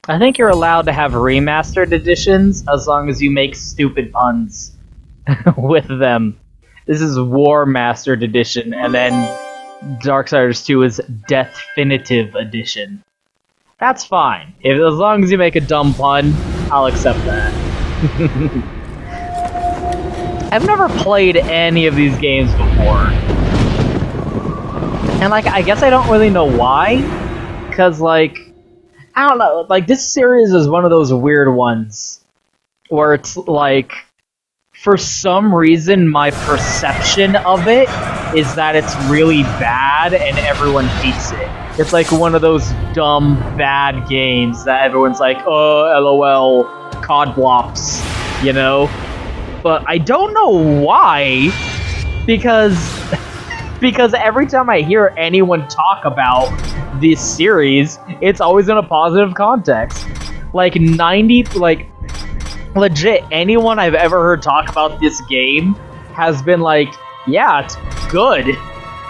I think you're allowed to have remastered editions as long as you make stupid puns with them. This is War Mastered Edition, and then Darksiders 2 is Definitive Edition. That's fine. As long as you make a dumb pun, I'll accept that. I've never played any of these games before. And, like, I guess I don't really know why. Because, like, I don't know. Like, this series is one of those weird ones where it's, like, for some reason, my perception of it is that it's really bad and everyone hates it. It's like one of those dumb, bad games that everyone's like, oh, LOL, COD blops, you know? But I don't know why, because every time I hear anyone talk about this series, it's always in a positive context. Like, legit, anyone I've ever heard talk about this game has been like, yeah, it's good.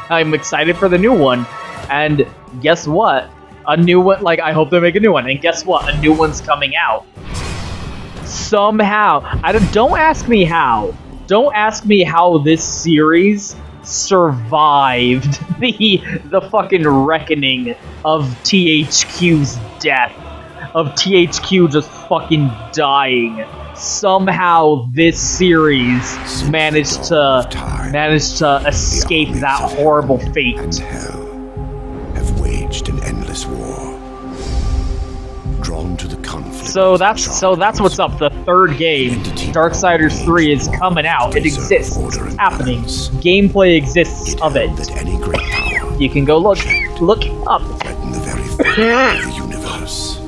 I'm excited for the new one. And guess what? A new one, like, I hope they make a new one. And guess what? A new one's coming out. Somehow. Don't ask me how. Don't ask me how this series survived the fucking reckoning of THQ's death. Of THQ just fucking dying. Somehow this series managed to escape that horrible fate. And hell have waged an endless war. Drawn to the conflict. So that's what's up. The third game, Darksiders 3, is coming out. It exists. It's happening. Gameplay exists of it. That any great power you can go look up. threaten the very fabric of the universe.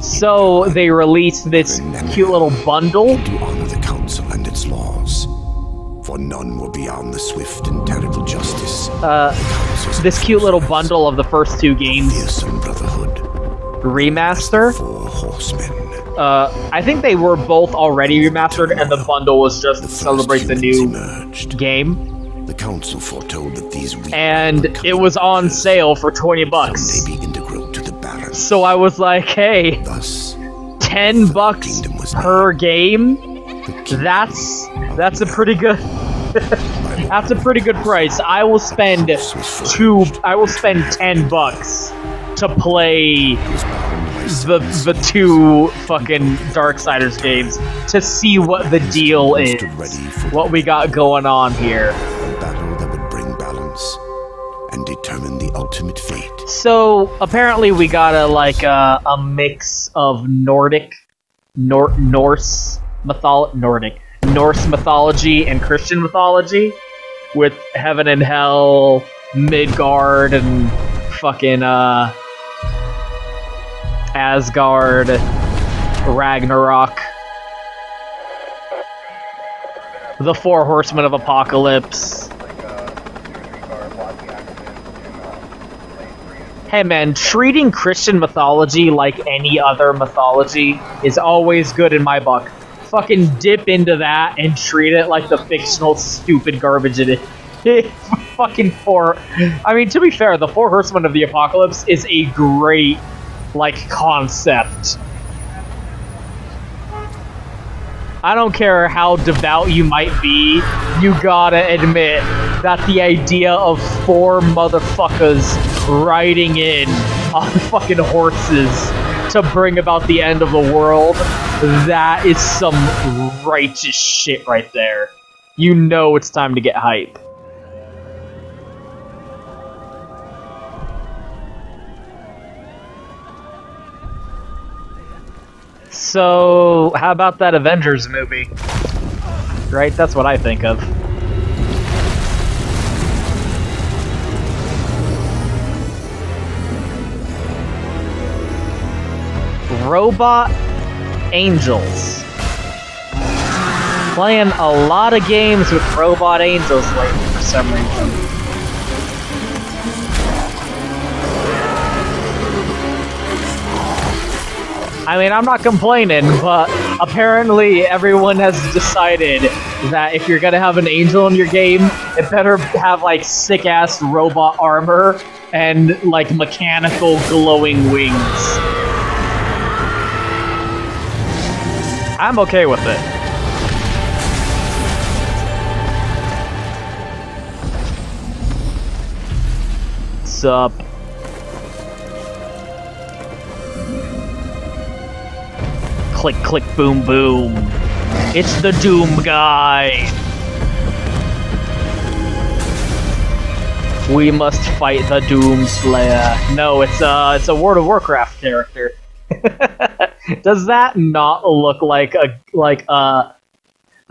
So they released this cute little bundle. To honor the council and its laws, for none were beyond the swift and terrible justice. This cute little bundle of the first two games. Fearsome brotherhood. Remaster. 4 horsemen. I think they were both already remastered, and the bundle was just to celebrate the new game. The council foretold that these and it was on sale for $20. Someday be integral to the balance. So I was like, hey, Thus, $10 per game? That's a pretty good that's a pretty good price. I will spend $10 to play the two fucking Darksiders games to see what the deal is. What we got going on here. A battle that would bring balance and determine the ultimate fate. So apparently we got a mix of Norse mythology and Christian mythology, with heaven and hell, Midgard, and fucking Asgard, Ragnarok, the 4 horsemen of apocalypse. Hey man, treating Christian mythology like any other mythology is always good in my book. Fucking dip into that and treat it like the fictional stupid garbage it is. Fucking I mean, to be fair, the 4 horsemen of the apocalypse is a great, like, concept. I don't care how devout you might be, you gotta admit that the idea of 4 motherfuckers riding in on fucking horses to bring about the end of the world, that is some righteous shit right there. You know it's time to get hype. So, how about that Avengers movie? Right? That's what I think of. Robot Angels. Playing a lot of games with Robot Angels lately for some reason. I mean, I'm not complaining, but apparently everyone has decided that if you're gonna have an angel in your game, it better have, like, sick-ass robot armor and, like, mechanical glowing wings. I'm okay with it. Sup? Click, click, boom, boom. It's the Doom guy. We must fight the Doom Slayer. No, it's a World of Warcraft character. Does that not look like a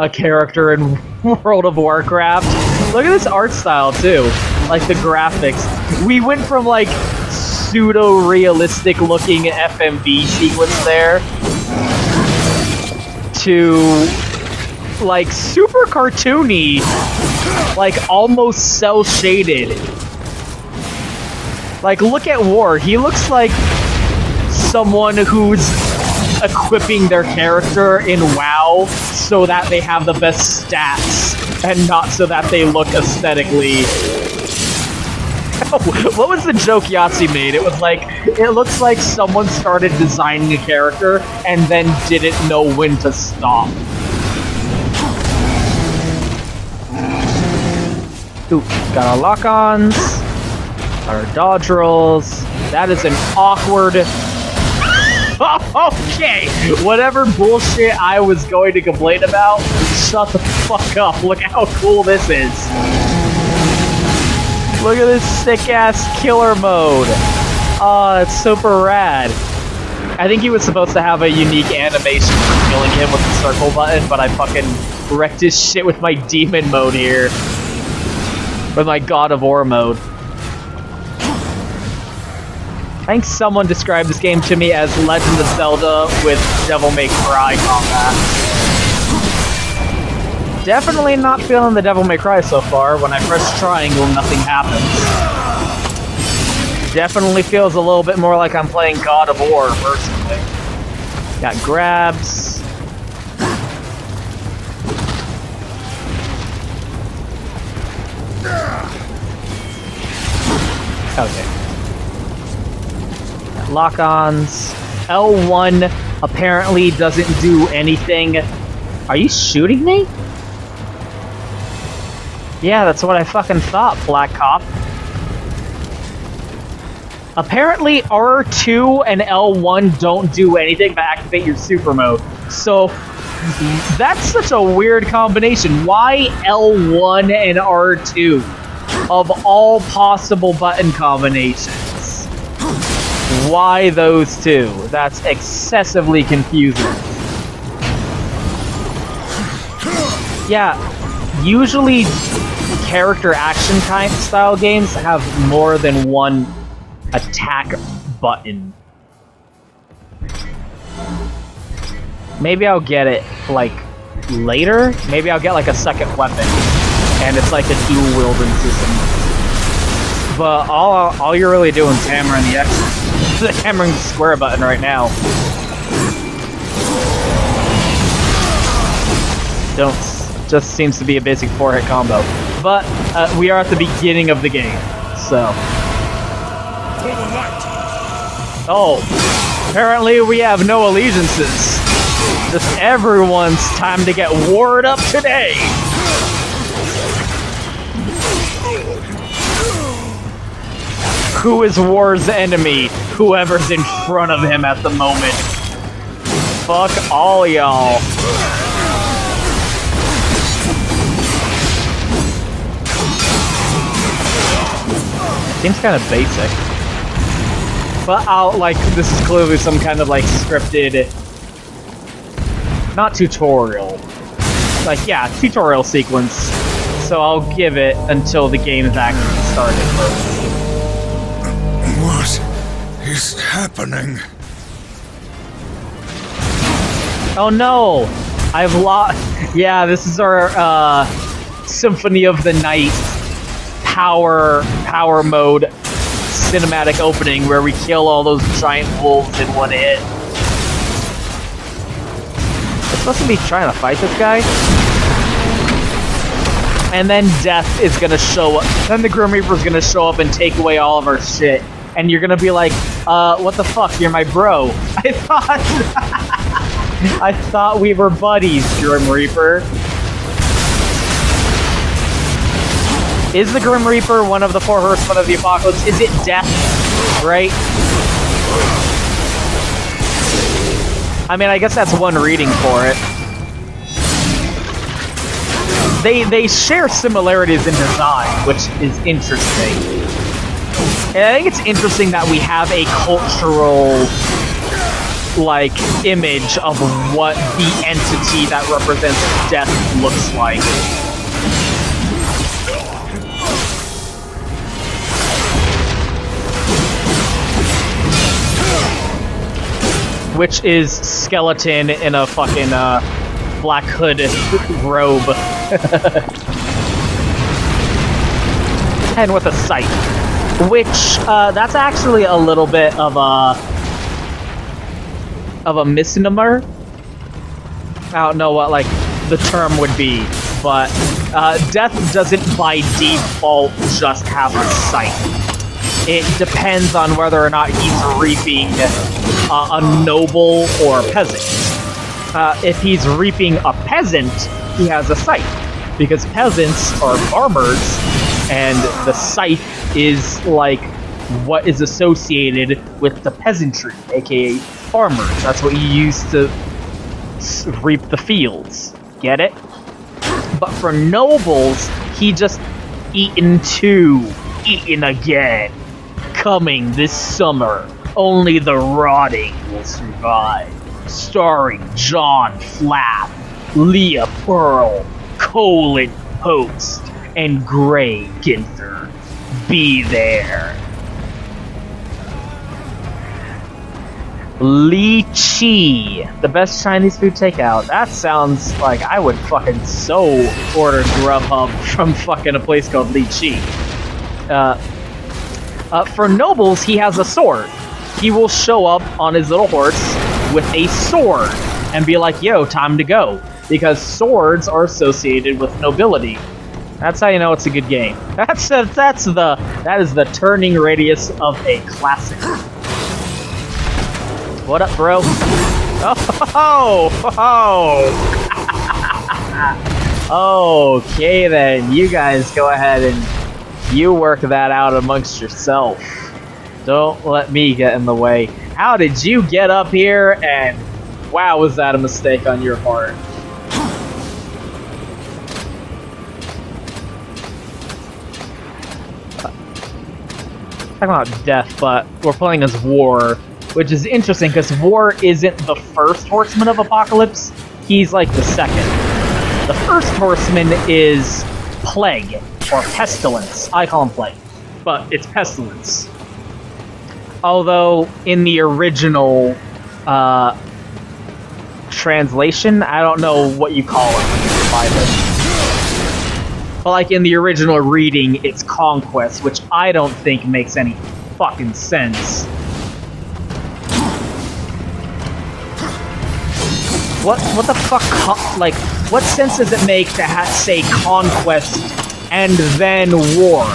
character in World of Warcraft? Look at this art style too. Like the graphics. We went from like pseudo-realistic looking FMV sequence there to like super cartoony, like almost cel-shaded. Like look at War. He looks like someone who's equipping their character in WoW so that they have the best stats and not so that they look aesthetically. What was the joke Yahtzee made? It was like, it looks like someone started designing a character and then didn't know when to stop. Ooh, got our lock-ons, our dodge rolls. That is an awkward... Okay, whatever bullshit I was going to complain about, shut the fuck up. Look how cool this is. Look at this sick-ass killer mode. Oh, that's super rad. I think he was supposed to have a unique animation for killing him with the circle button, but I fucking wrecked his shit with my demon mode here. With my God of War mode. I think someone described this game to me as Legend of Zelda with Devil May Cry combat. Definitely not feeling the Devil May Cry so far. When I press triangle, nothing happens. Definitely feels a little bit more like I'm playing God of War, personally. Got grabs. Okay. Lock-ons. L1 apparently doesn't do anything. Are you shooting me? Yeah, that's what I fucking thought, Black Cop. Apparently R2 and L1 don't do anything but activate your super mode. So, that's such a weird combination. Why L1 and R2? Of all possible button combinations. Why those two? That's excessively confusing. Yeah, usually character action kind style games have more than one attack button. Maybe I'll get it, like, later? Maybe I'll get, like, a second weapon, and it's like a dual-wielding system. But all you're really doing is hammering the X. Hammering the square button right now. Just seems to be a basic 4-hit combo. But we are at the beginning of the game, so. Oh, apparently we have no allegiances. Just everyone's time to get warred up today. Who is War's enemy? Whoever's in front of him at the moment. Fuck all y'all. Seems kind of basic. But this is clearly some kind of, like, scripted... Not tutorial. Like, yeah, tutorial sequence. So I'll give it until the game is actually started first. What is happening? Oh no! I've lost... Yeah, this is our, Symphony of the Night power mode cinematic opening where we kill all those giant wolves in one hit. We're supposed to be trying to fight this guy? And then Death is gonna show up. Then the Grim Reaper's gonna show up and take away all of our shit. And you're gonna be like, what the fuck, you're my bro. I thought... I thought we were buddies, Grim Reaper. Is the Grim Reaper one of the 4 horsemen of the apocalypse? Is it death? Right? I mean, I guess that's one reading for it. They share similarities in design, which is interesting. And I think it's interesting that we have a cultural, like, image of what the entity that represents death looks like. Which is skeleton in a fucking black hood robe. And with a scythe. Which, that's actually a little bit of a misnomer. I don't know what, like, the term would be, but death doesn't by default just have a scythe. It depends on whether or not he's reaping a noble or a peasant. If he's reaping a peasant, he has a scythe, because peasants are farmers, and the scythe is like what is associated with the peasantry, aka farmers. That's what you use to reap the fields. Get it? But for nobles, he just eaten again. Coming this summer, only the rotting will survive. Starring John Flapp, Leah Pearl, Colin Post, and Gray Ginther. Be there. Lychee, the best Chinese food takeout. That sounds like I would fucking so order Grubhub from fucking a place called Lychee. For nobles, he has a sword. He will show up on his little horse with a sword and be like, yo, time to go. Because swords are associated with nobility. That's how you know it's a good game. That is the turning radius of a classic. What up, bro? Oh, okay then. You guys go ahead and you work that out amongst yourself. Don't let me get in the way. How did you get up here? And wow, was that a mistake on your part? Talking about death, but we're playing as War, which is interesting because War isn't the first Horseman of Apocalypse. He's like the second. The first Horseman is Plague, or Pestilence. I call him Plague, but it's Pestilence. Although, in the original translation, I don't know what you call it when you find it. But like in the original reading, it's Conquest, which I don't think makes any fucking sense. What the fuck, like, what sense does it make to say Conquest and then War?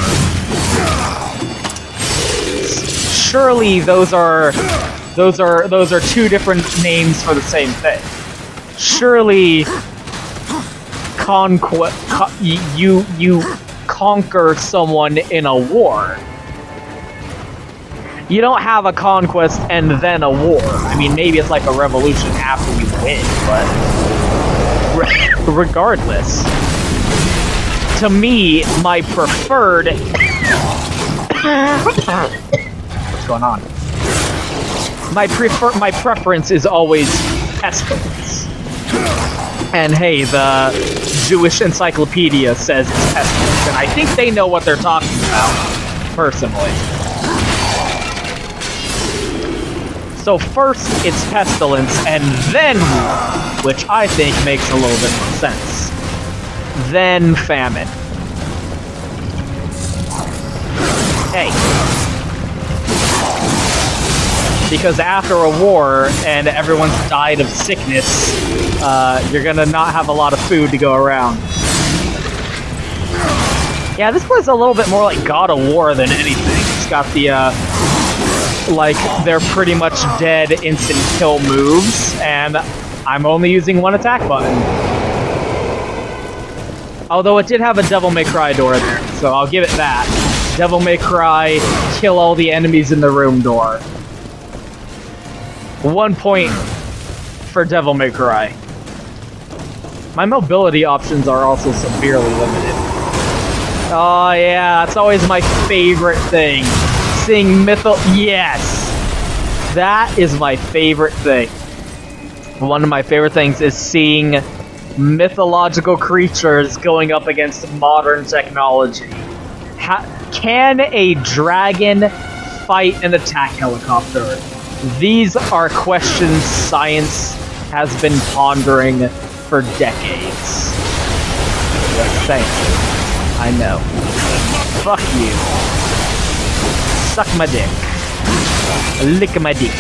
Surely those are two different names for the same thing. Surely you conquer someone in a war. You don't have a conquest and then a war. I mean, maybe it's like a revolution after you win, but regardless, to me, my preferred what's going on? My preference is always Pestilence. And hey, the Jewish Encyclopedia says it's Pestilence, and I think they know what they're talking about, personally. So first it's Pestilence, and then War, which I think makes a little bit more sense. Then Famine. Hey. Because after a war, and everyone's died of sickness, you're gonna not have a lot of food to go around. Yeah, this plays a little bit more like God of War than anything. It's got the, like, they're pretty much dead instant kill moves, and I'm only using one attack button. Although it did have a Devil May Cry door there, so I'll give it that. Devil May Cry, kill all the enemies in the room door. 1 point for Devil May Cry. My mobility options are also severely limited. Oh yeah, that's always my favorite thing. Seeing yes! That is my favorite thing. One of my favorite things is seeing mythological creatures going up against modern technology. Can a dragon fight an attack helicopter? These are questions science has been pondering for decades. Just saying. I know. Fuck you. Suck my dick. Lick my dick.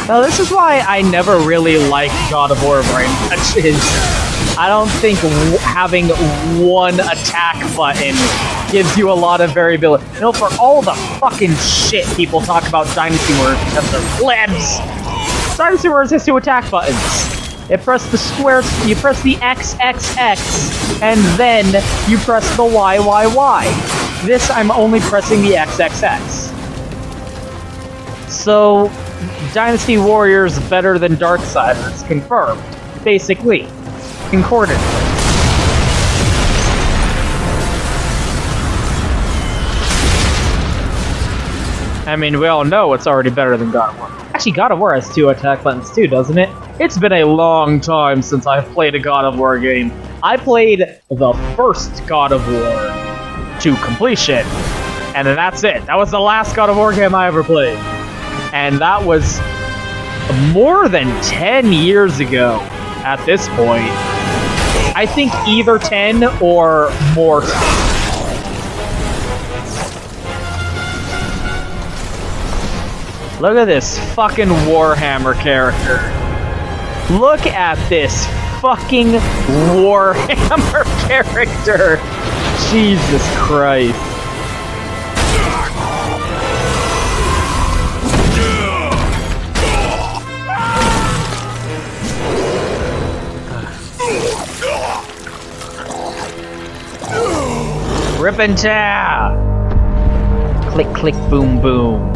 Now this is why I never really liked God of War very much, is I don't think having one attack button gives you a lot of variability. You know, for all the fucking shit people talk about Dynasty Warriors because they're plebs, Dynasty Warriors has 2 attack buttons. You press the square, you press the X, X, X, and then you press the Y, Y, Y. This, I'm only pressing the X, X, X. So, Dynasty Warriors better than Darksiders, confirmed. Basically. Concordant. I mean, we all know it's already better than God of War. Actually, God of War has 2 attack buttons too, doesn't it? It's been a long time since I've played a God of War game. I played the first God of War to completion, and then that's it. That was the last God of War game I ever played. And that was more than 10 years ago at this point. I think either 10 or more. Look at this fucking Warhammer character. Look at this fucking Warhammer character. Jesus Christ. Rip and tear! Click, click, boom, boom.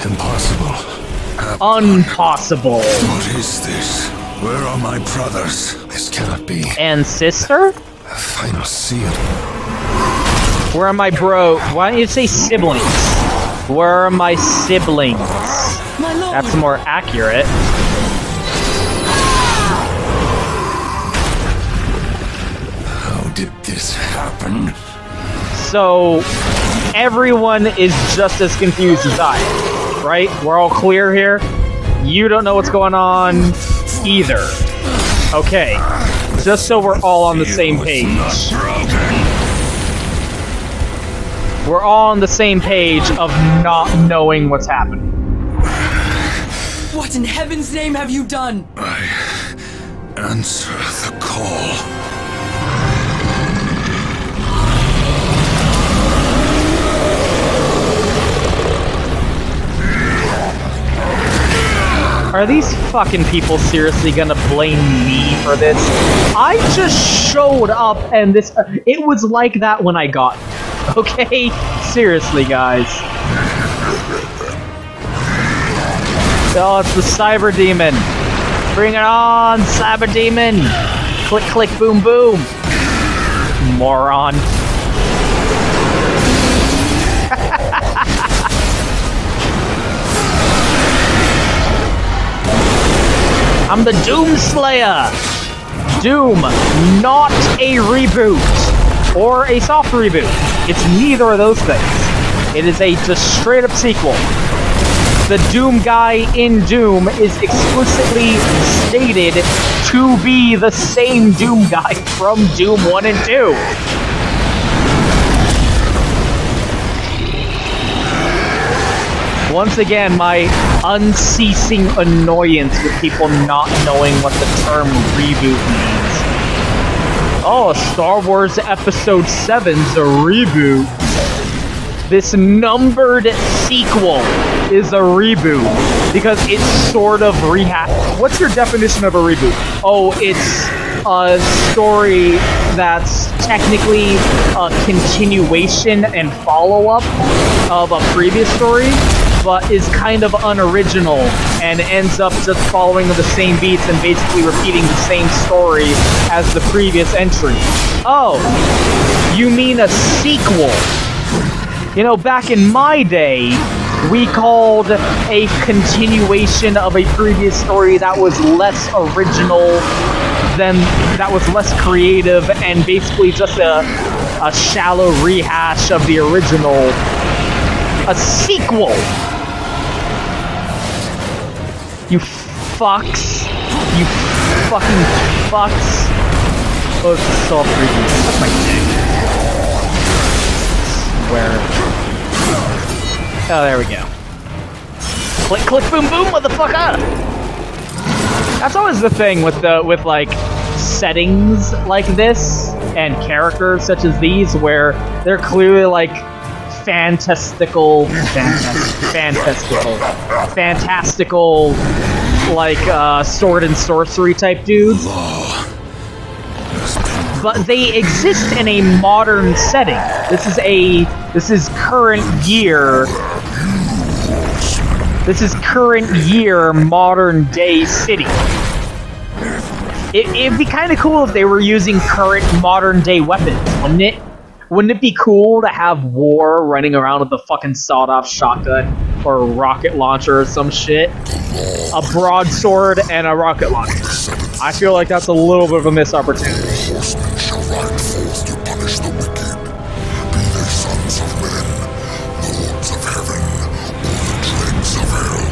Impossible. Unpossible. What is this? Where are my brothers? This cannot be. And sister? A final seal. Where are my why don't you say siblings? Where are my siblings? That's more accurate. How did this happen? So, everyone is just as confused as I am, right? We're all clear here? You don't know what's going on either. Okay, just so we're all on the same page. We're all on the same page of not knowing what's happening. What in heaven's name have you done? I answer the call. Are these fucking people seriously gonna blame me for this? I just showed up and this... it was like that when I got here, okay? Seriously, guys. Oh, it's the Cyber Demon. Bring it on, Cyber Demon! Click, click, boom, boom! Moron. I'm the Doom Slayer! Doom, not a reboot. Or a soft reboot. It's neither of those things. It is a just straight up sequel. The Doom guy in Doom is explicitly stated to be the same Doom guy from Doom 1 and 2. Once again, my unceasing annoyance with people not knowing what the term reboot means. Oh, Star Wars Episode 7's a reboot. this numbered sequel is a reboot because it's sort of What's your definition of a reboot? Oh, it's a story that's technically a continuation and follow-up of a previous story, but is kind of unoriginal and ends up just following the same beats and basically repeating the same story as the previous entry. Oh, you mean a sequel? You know, back in my day, we called a continuation of a previous story that was less original, that was less creative, and basically just a shallow rehash of the original. A sequel! You fucks. You fucking fucks. Oh, it's so freaky. That's my dick. Where? Oh, there we go. Click, click, boom, boom, motherfucker! That's always the thing with like settings like this and characters such as these, where they're clearly like fantastical, like sword and sorcery type dudes. But they exist in a modern setting. This is current year. This is current year, modern day city. It'd be kind of cool if they were using current modern day weapons, wouldn't it? Wouldn't it be cool to have War running around with a fucking sawed-off shotgun or a rocket launcher or some shit? A broadsword and a rocket launcher. I feel like that's a little bit of a missed opportunity. Horsemen shall ride forth to punish the wicked, be they sons of men, lords of heaven, or the dregs of hell.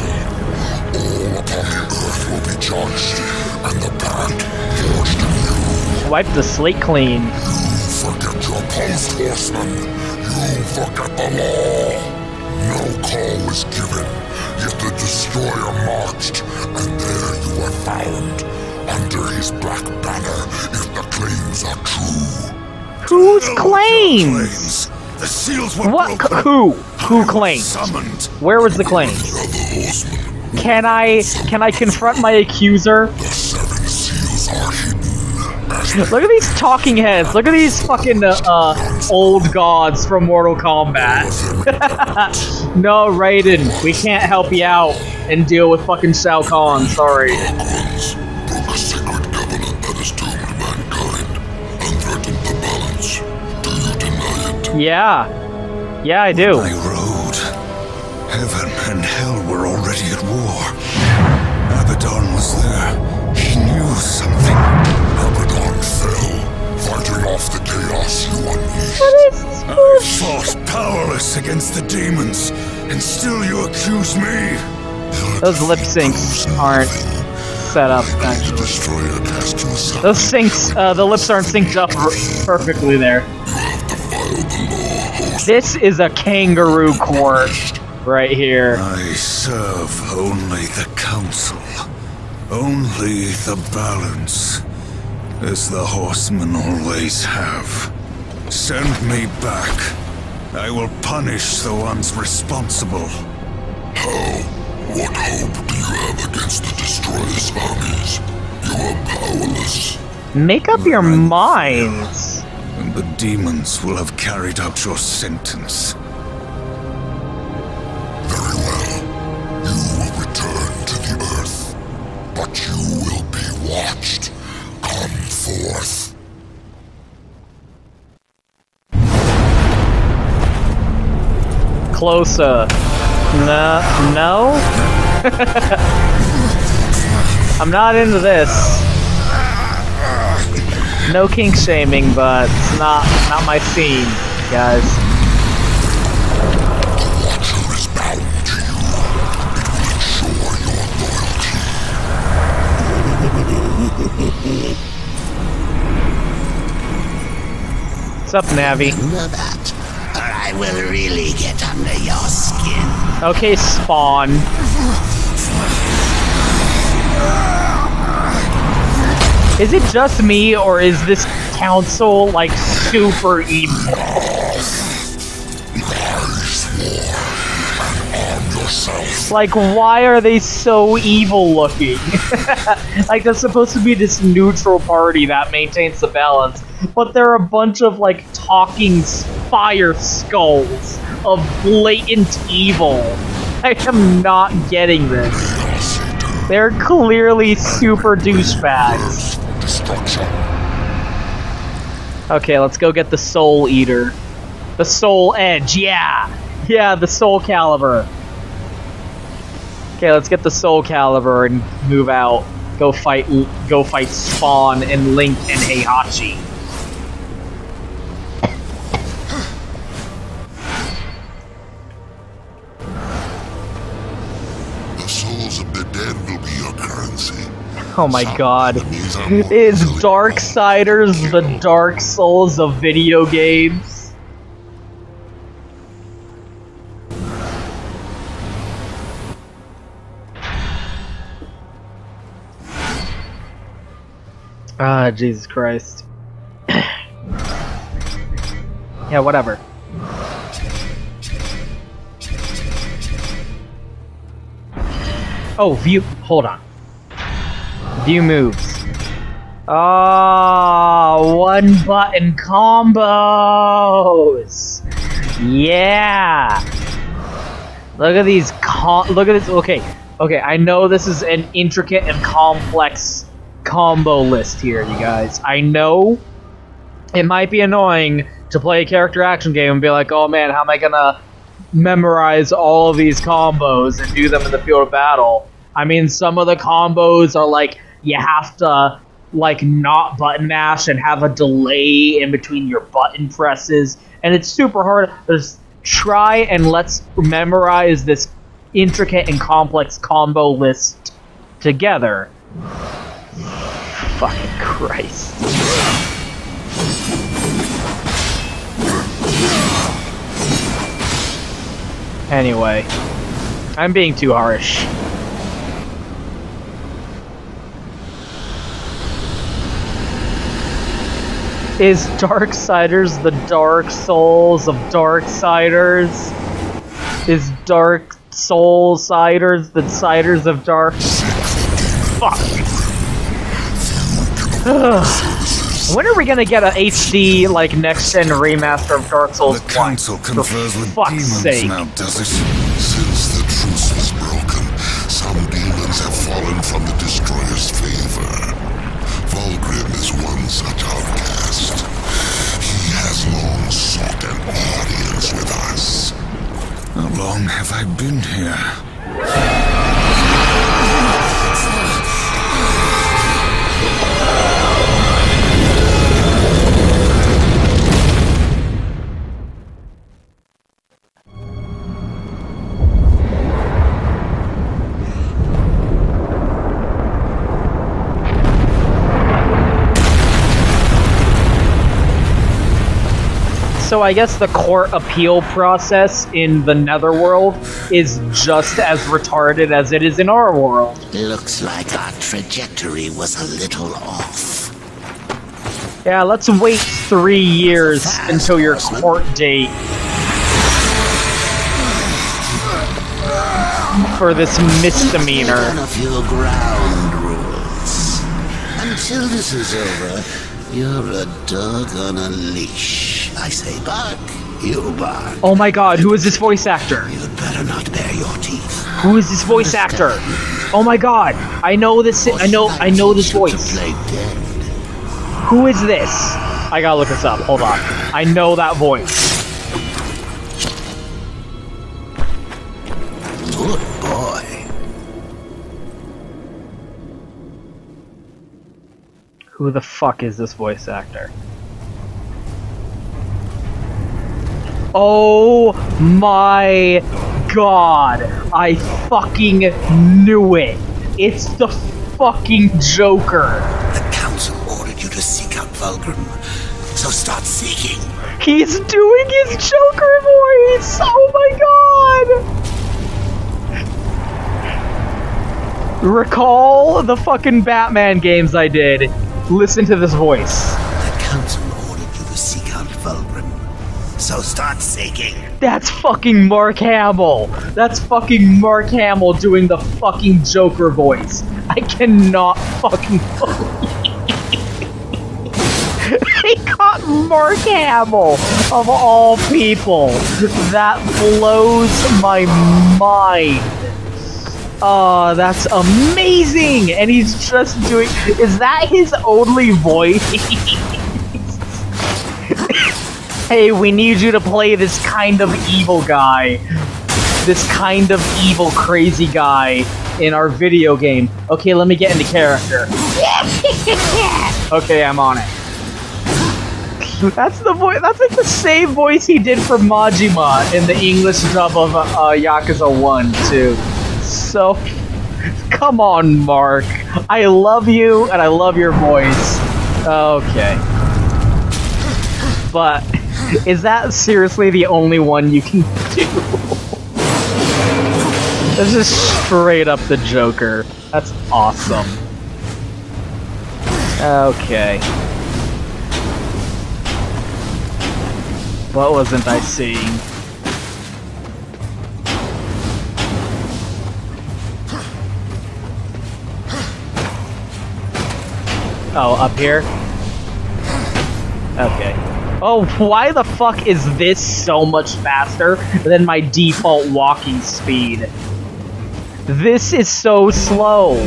All upon the earth will be judged, and the pact forged anew. Wipe the slate clean. You forget your post, horsemen. You forget the law. No call was given, yet the destroyer marched, and there you were found, under his black banner, if the claims are true. Whose claims? The seals were what? broken. Who claimed? Summoned. Where was the claim? Can I confront my accuser? The seven seals are hidden. Look at these talking heads. Look at these fucking old gods from Mortal Kombat. No, Raiden, we can't help you out and deal with fucking Shao Kahn. Sorry. Broke a sacred covenant that has doomed mankind and threatened the balance. Do you deny it? Yeah, I do. I rode. Heaven and hell were already at war. Abaddon was there. He knew something. Abaddon fell, fighting off the chaos you unleashed. I fought powerless against the demons, and still you accuse me. Those lip syncs aren't set up, actually. Those syncs, the lips aren't synced up perfectly there. This is a kangaroo court right here. I serve only the council, only the balance, as the horsemen always have. Send me back. I will punish the ones responsible. How? What hope do you have against the Destroyer's armies? You are powerless. Make up your minds. And the demons will have carried out your sentence. Very well. You will return to the earth, but you will be watched. Come forth. Closer. No? I'm not into this. No kink shaming, but it's not my scene, guys. The Watcher is bound to you. It will ensure your loyalty. What's up, Navi? Know that, or I will really get under your skin. Okay, Spawn. Is it just me, or is this council, like, super evil? Rise yourself. Like, why are they so evil looking? Like, they're supposed to be this neutral party that maintains the balance, but they're a bunch of, like, talking fire skulls of blatant evil. I am not getting this. They're clearly super douchebags. Destruction. Okay, let's go get the Soul Eater. The Soul Edge, yeah! Yeah, the Soul Caliber. Okay, let's get the Soul Caliber and move out. Go fight Spawn and Link and Heihachi. The souls of the dead will be your currency. Oh my god. Is Darksiders the Dark Souls of video games? Ah, Jesus Christ. Yeah, whatever. Oh, view. Hold on. View moves. Oh, one button combos. Yeah. Look at these. Look at this. Okay. Okay. I know this is an intricate and complex combo list here, you guys. I know it might be annoying to play a character action game and be like, oh man, how am I gonna memorize all of these combos and do them in the field of battle? I mean, some of the combos are like, you have to, like, not button mash and have a delay in between your button presses, and it's super hard. Just try and let's memorize this intricate and complex combo list together. Fucking Christ. Anyway, I'm being too harsh. Is Darksiders the Dark Souls of Darksiders? Is Dark Soulsiders the Siders of Dark... Fuck! When are we gonna get a HD, like, next-gen remaster of Dark Souls 1? The council confers with demons sake. now, does it? Since the truce was broken, some demons have fallen from the Destroyer's favor. Vulgrim is one such outcast. He has long sought an audience with us. How long have I been here? So I guess the court appeal process in the Netherworld is just as retarded as it is in our world. Looks like our trajectory was a little off. Yeah, let's wait 3 years until your court date for this misdemeanor. One of your ground rules. Until this is over, you're a dog on a leash. I say bark, you bark. Oh my god, who is this voice actor? You'd better not bare your teeth. Who is this voice actor? Oh my god, I know this. I know this voice. Play dead. Who is this? I gotta look this up. Hold on. I know that voice. Good boy. Who the fuck is this voice actor? Oh my god! I fucking knew it! It's the fucking Joker! The council ordered you to seek out Vulgrim, so start seeking. He's doing his Joker voice! Oh my god! Recall the fucking Batman games I did. Listen to this voice. The council ordered you to seek out Vulgrim, So start seeking. That's fucking Mark Hamill. That's fucking Mark Hamill doing the fucking Joker voice. I cannot fucking They got Mark Hamill, of all people. That blows my mind. Oh, that's amazing! And he's just doing... Is that his only voice? Hey, we need you to play this kind of evil guy. This kind of evil, crazy guy in our video game. Okay, let me get into character. Okay, I'm on it. That's the voice. That's like the same voice he did for Majima in the English dub of Yakuza 1, too. So, come on, Mark. I love you, and I love your voice. Okay. But, is that seriously the only one you can do? This is straight up the Joker. That's awesome. Okay. What wasn't I seeing? Oh, up here? Okay. Oh, why the fuck is this so much faster than my default walking speed? This is so slow.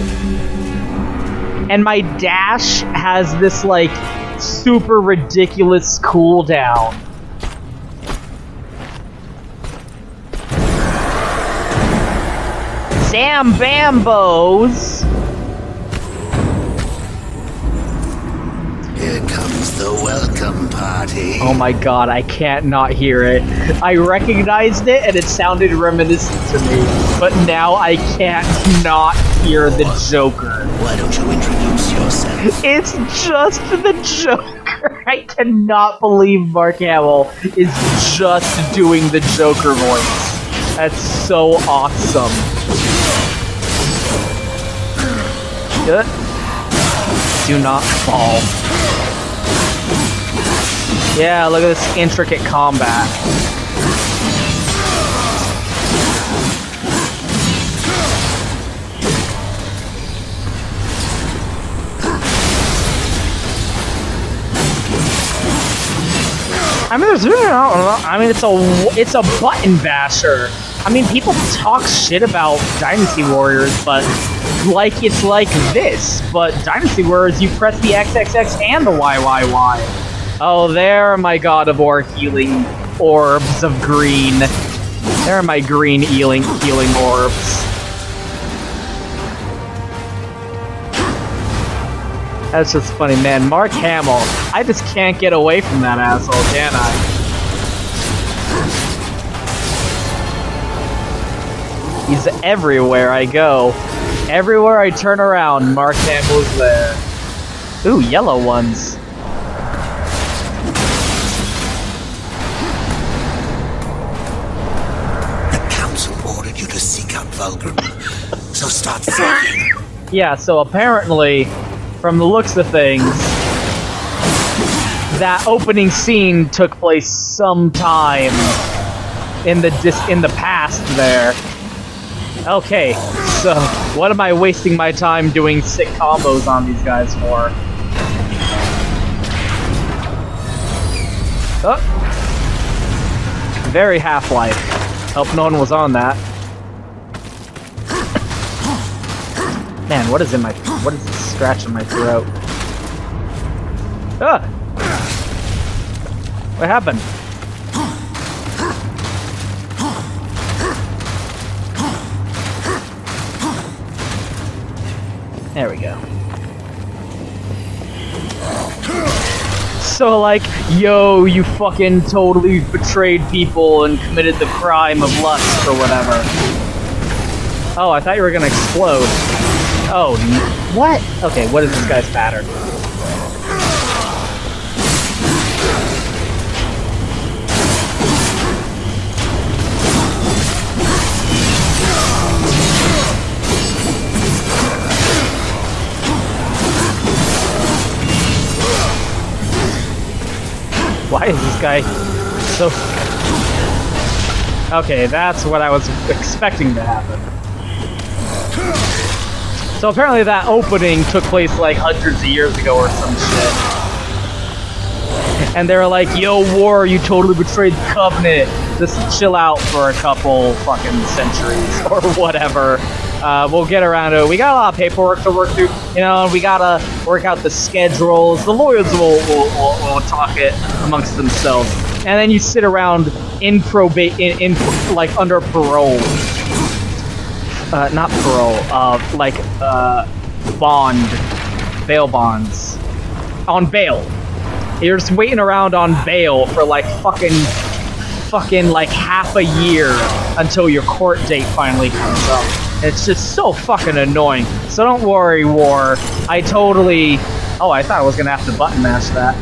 And my dash has this, like, super ridiculous cooldown. Sam Bambos! Here comes the welcome party. Oh my god, I can't not hear it. I recognized it and it sounded reminiscent to me, but now I can't not hear the Joker. Why don't you introduce yourself? It's just the Joker. I cannot believe Mark Hamill is just doing the Joker voice. That's so awesome. Good. Do not fall. Yeah, look at this intricate combat. I mean, there's really not. I mean, it's a button basher. I mean, people talk shit about Dynasty Warriors, but it's like this. But Dynasty Warriors, you press the XXX and the YYY. Oh, there, my God of War healing orbs of green. There are my green healing orbs. That's just funny, man. Mark Hamill. I just can't get away from that asshole, can I? He's everywhere I go. Everywhere I turn around, Mark Hamill's there. Ooh, yellow ones. The council ordered you to seek out Vulgrim, so start seeking. Yeah, so apparently, from the looks of things, that opening scene took place sometime in the past there. Okay, so what am I wasting my time doing sick combos on these guys for? Oh. Very Half-Life. Hope no one was on that. Man, what is this scratch in my throat? Ah! What happened? There we go. So, like, yo, you fucking totally betrayed people and committed the crime of lust or whatever. Oh, I thought you were gonna explode. Oh, what? Okay, what is this guy's pattern? Why is this guy So... Okay, that's what I was expecting to happen. So apparently that opening took place like hundreds of years ago or some shit. And they were like, yo, War, you totally betrayed the Covenant. Just chill out for a couple fucking centuries or whatever. We'll get around to it. We got a lot of paperwork to work through. You know, we gotta work out the schedules. The lawyers will talk it amongst themselves. And then you sit around in like under parole. Not parole. Bond. Bail bonds. On bail. You're just waiting around on bail for like fucking like half a year until your court date finally comes up. It's just so fucking annoying. So don't worry, War. I totally... Oh, I thought I was gonna have to button mash that.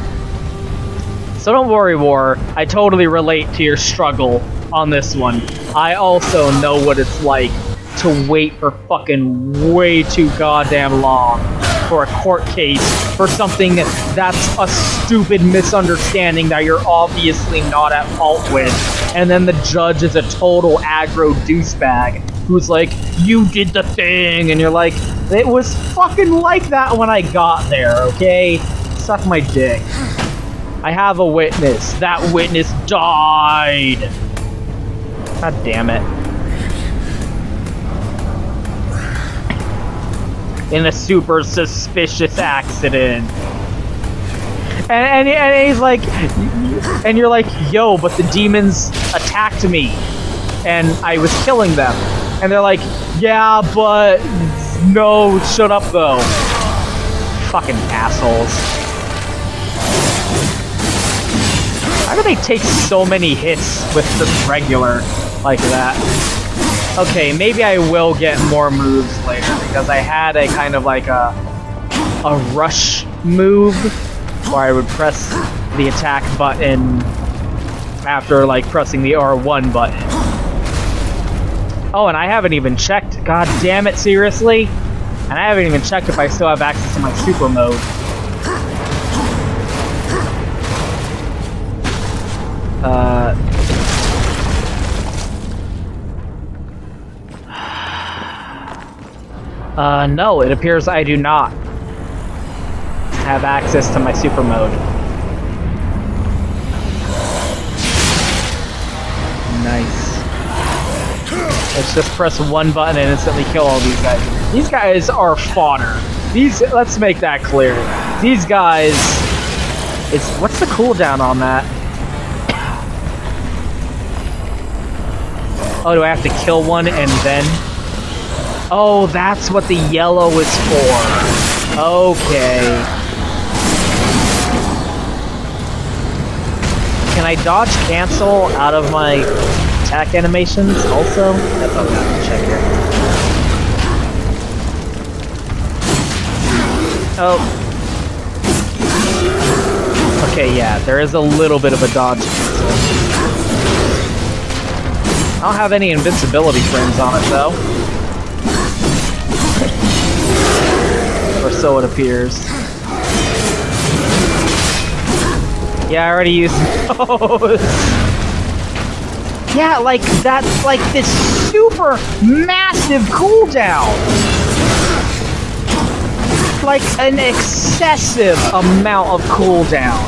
So don't worry, War. I totally relate to your struggle on this one. I also know what it's like to wait for fucking way too goddamn long for a court case for something that's a stupid misunderstanding that you're obviously not at fault with, and then the judge is a total aggro douchebag who's like, you did the thing, and you're like, it was fucking like that when I got there, okay? Suck my dick. I have a witness. That witness died. God damn it. In a super suspicious accident. And he's like, and you're like, yo, but the demons attacked me and I was killing them. And they're like, yeah, but no, shut up though. Fucking assholes. How do they take so many hits with the regular like that? Okay, maybe I will get more moves later, because I had a kind of like a rush move where I would press the attack button after like pressing the R1 button. Oh, and I haven't even checked. God damn it, seriously? And I haven't even checked if I still have access to my super mode. No, it appears I do not have access to my super mode. Nice. Let's just press one button and instantly kill all these guys. These guys are fodder. Let's make that clear. These guys... What's the cooldown on that? Oh, do I have to kill one and then... Oh, that's what the yellow is for. Okay. Can I dodge cancel out of my attack animations also? That's what I'm gonna have to check here. Oh. Okay, yeah, there is a little bit of a dodge cancel. I don't have any invincibility frames on it though. Or so it appears. Yeah, I already used those. Yeah, like, that's like this super massive cooldown. Like an excessive amount of cooldown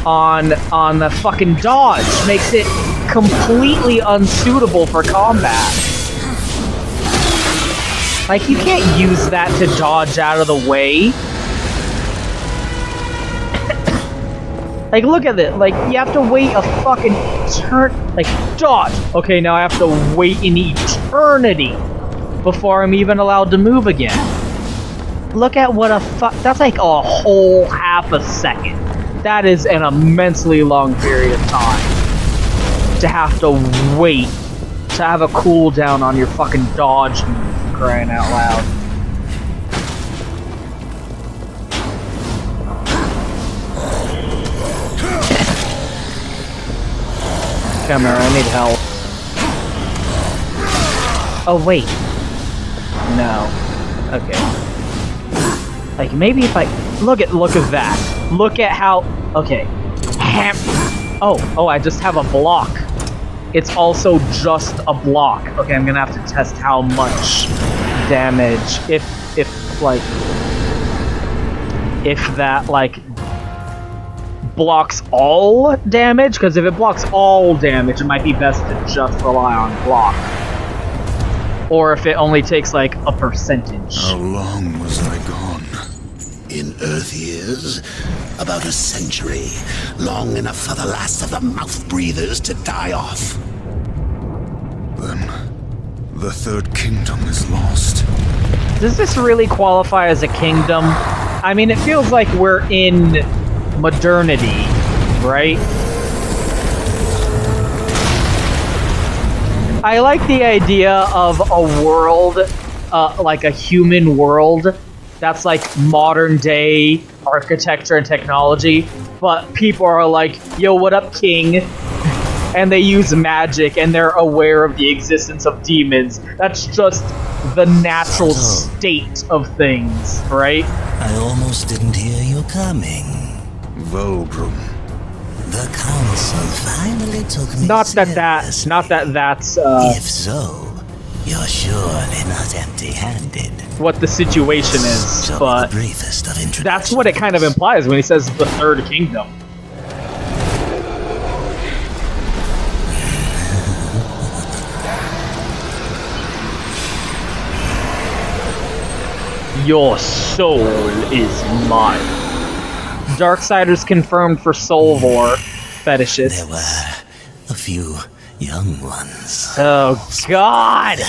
on the fucking dodge. Makes it completely unsuitable for combat. Like, you can't use that to dodge out of the way. Like, look at it. Like, you have to wait a fucking turn. Like, dodge. Okay, now I have to wait an eternity before I'm even allowed to move again. Look at what a that's like a whole half a second. That is an immensely long period of time to have to wait to have a cooldown on your fucking dodge move. Crying out loud. Come here, I need help. Oh wait. No. Okay. Like maybe if I look at that. Look at how okay. Oh, I just have a block. It's also just a block. Okay, I'm gonna have to test how much damage, if that, like, blocks all damage, because if it blocks all damage, it might be best to just rely on block. Or if it only takes, like, a percentage. How long was I gone? In Earth years, about a century, long enough for the last of the mouth breathers to die off. Then, the Third Kingdom is lost. Does this really qualify as a kingdom? I mean, it feels like we're in modernity, right? I like the idea of a world, like a human world, that's like modern day architecture and technology, but people are like, yo, what up, king? And they use magic and they're aware of the existence of demons. That's just the natural state of things, right? I almost didn't hear you coming. Vulgrim. The council finally took me Not that that's If so, you're surely not empty-handed. what the situation is, So but the briefest of introductions. that's what it kind of implies when he says the Third Kingdom. Your soul is mine. Darksiders confirmed for Soulvor fetishes. There were a few young ones. Oh god!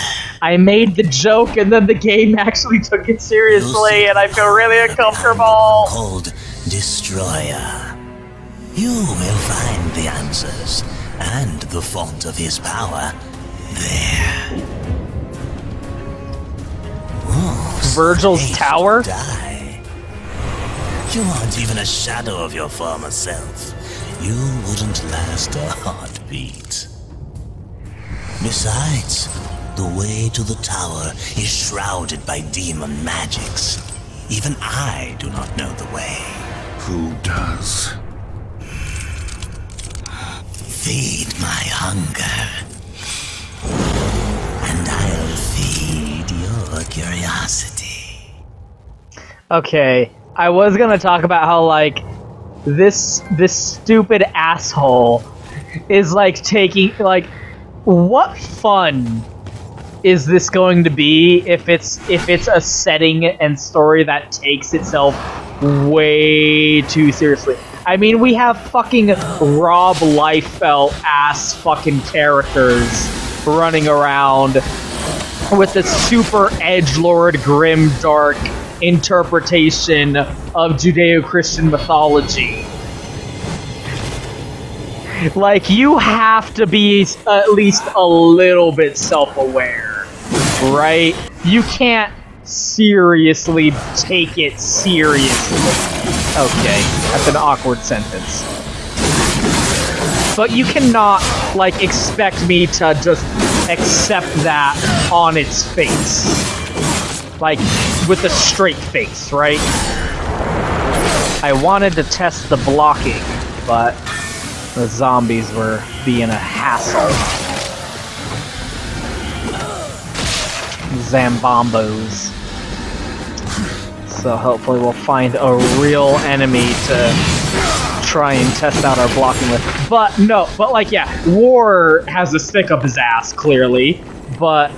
I made the joke and then the game actually took it seriously and I feel really uncomfortable. Called Destroyer. You will find the answers and the font of his power there. Oh, Virgil's haste tower? to die. You aren't even a shadow of your former self. You wouldn't last a heartbeat. Besides, the way to the tower is shrouded by demon magics. Even I do not know the way. Who does? Feed my hunger, and I'll feed your curiosity. Okay, I was gonna talk about how, like, this stupid asshole is, like, taking, like, what fun is this going to be if it's a setting and story that takes itself way too seriously? I mean, we have fucking Rob Liefeld ass fucking characters running around with the super edgelord grimdark interpretation of Judeo-Christian mythology. Like, you have to be at least a little bit self-aware, right? You can't seriously take it seriously. Okay, that's an awkward sentence. But you cannot, like, expect me to just accept that on its face. Like, with a straight face, right? I wanted to test the blocking, but the zombies were being a hassle. Zambombos. So hopefully we'll find a real enemy to try and test out our blocking with. But no, but like, yeah, War has a stick up his ass, clearly, but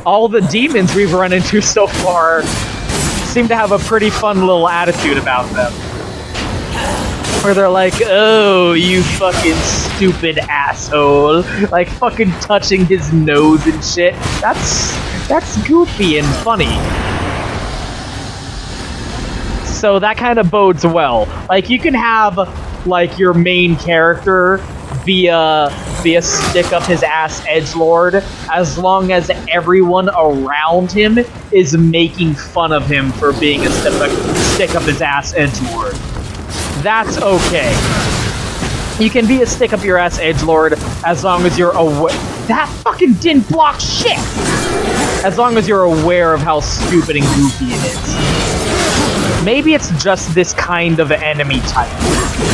all the demons we've run into so far seem to have a pretty fun little attitude about them. Where they're like, oh, you fucking stupid asshole. Like, fucking touching his nose and shit. That's goofy and funny. So that kind of bodes well. Like, you can have, like, your main character be a stick-up-his-ass edgelord, as long as everyone around him is making fun of him for being a stick-up-his-ass edgelord. That's okay. You can be a stick-up-your-ass edgelord as long as you're aware. That fucking didn't block shit! As long as you're aware of how stupid and goofy it is. Maybe it's just this kind of enemy type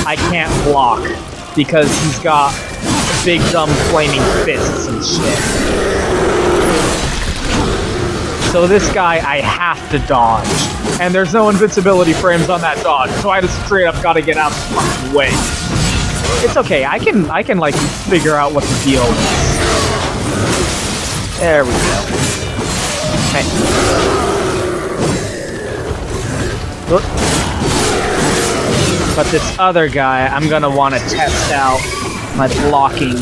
I can't block. because he's got big dumb flaming fists and shit. So this guy I have to dodge. And there's no invincibility frames on that dodge, so I just straight up gotta get out of the fucking way. It's okay, I can like figure out what the deal is. There we go. Okay. Look. But this other guy, I'm gonna want to test out my blocking.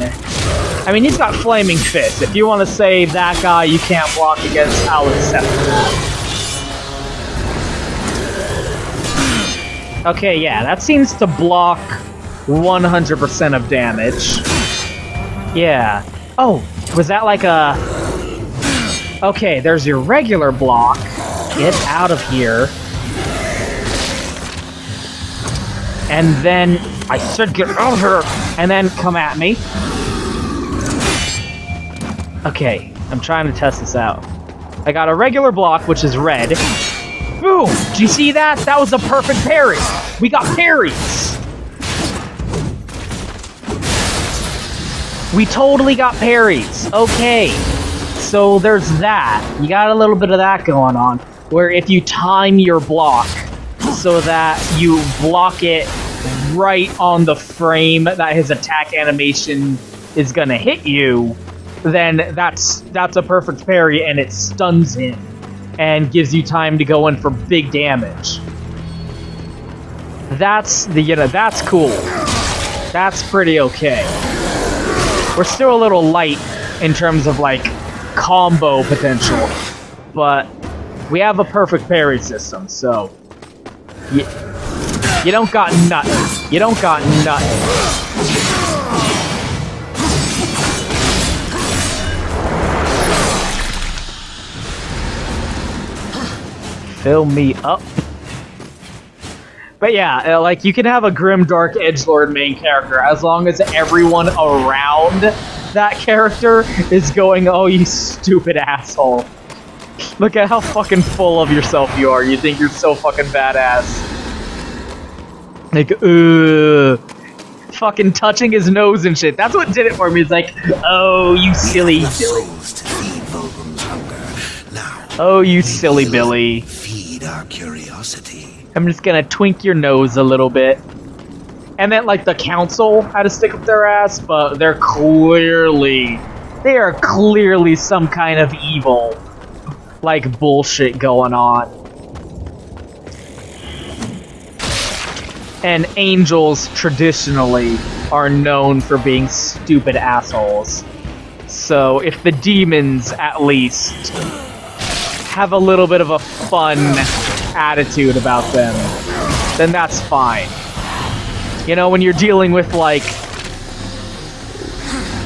I mean, he's got flaming fists. If you want to say that guy you can't block against, I'll accept that. Okay, yeah, that seems to block 100% of damage. Yeah. Oh, was that like a... Okay, there's your regular block. Get out of here. And then... I said get out of here! And then come at me. Okay, I'm trying to test this out. I got a regular block, which is red. Boom! Did you see that? That was a perfect parry! We got parries! We totally got parries! Okay. So there's that. You got a little bit of that going on. Where if you time your block so that you block it right on the frame that his attack animation is gonna hit you, then that's a perfect parry and it stuns him and gives you time to go in for big damage. That's that's cool. That's pretty okay. We're still a little light in terms of like combo potential, but we have a perfect parry system, so you don't got nothing. You don't got nothing. Fill me up. But yeah, like, you can have a grim, dark edgelord main character as long as everyone around that character is going, oh, you stupid asshole. Look at how fucking full of yourself you are. You think you're so fucking badass. Like, fucking touching his nose and shit. That's what did it for me. It's like, oh, you silly Billy. Oh, you silly Billy. Feed our curiosity. I'm just gonna twink your nose a little bit. And then, like, the council had to stick up their ass, but they are clearly some kind of evil, like, bullshit going on. And angels, traditionally, are known for being stupid assholes. So, if the demons, at least, have a little bit of a fun attitude about them, then that's fine. You know, when you're dealing with, like,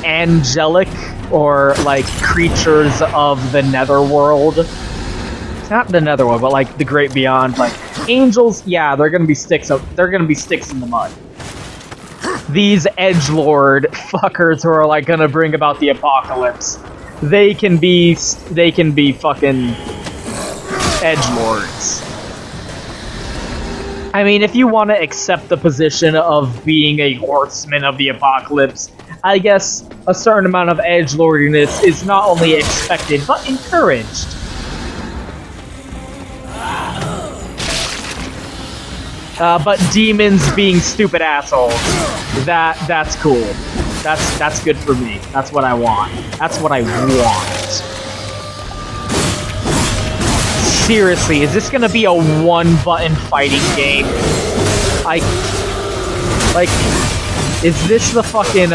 angelic or, like, creatures of the netherworld. It's not the netherworld, but, like, the great beyond. Like, angels, yeah, they're gonna be sticks in the mud. These edgelord fuckers who are, like, gonna bring about the apocalypse, they can be fucking edgelords. I mean, if you want to accept the position of being a horseman of the apocalypse, I guess a certain amount of edgelordiness is not only expected, but encouraged. But demons being stupid assholes, that's cool. That's good for me. That's what I want. That's what I want. Seriously, is this gonna be a one-button fighting game? Like, is this the fucking,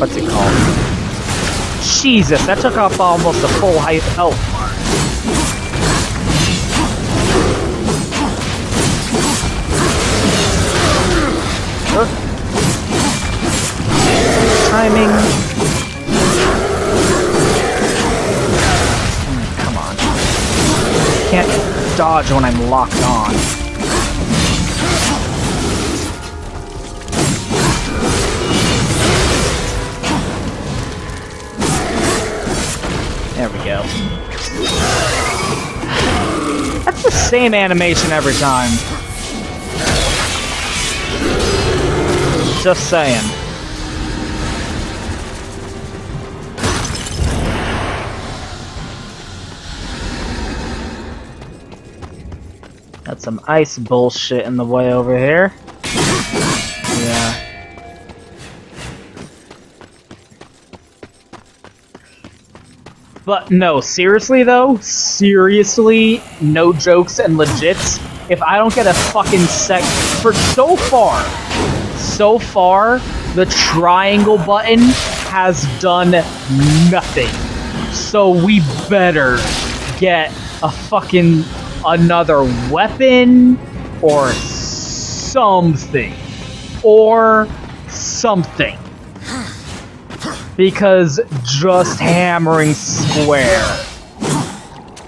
what's it called? Jesus, that took off almost a full health bar. Timing. Come on. Can't dodge when I'm locked on. There we go. That's the same animation every time. Just saying. Got some ice bullshit in the way over here. Yeah. But no, seriously though? Seriously? No jokes and legits? If I don't get a fucking for so far, the triangle button has done nothing. So we better get a fucking another weapon or something. Because just hammering square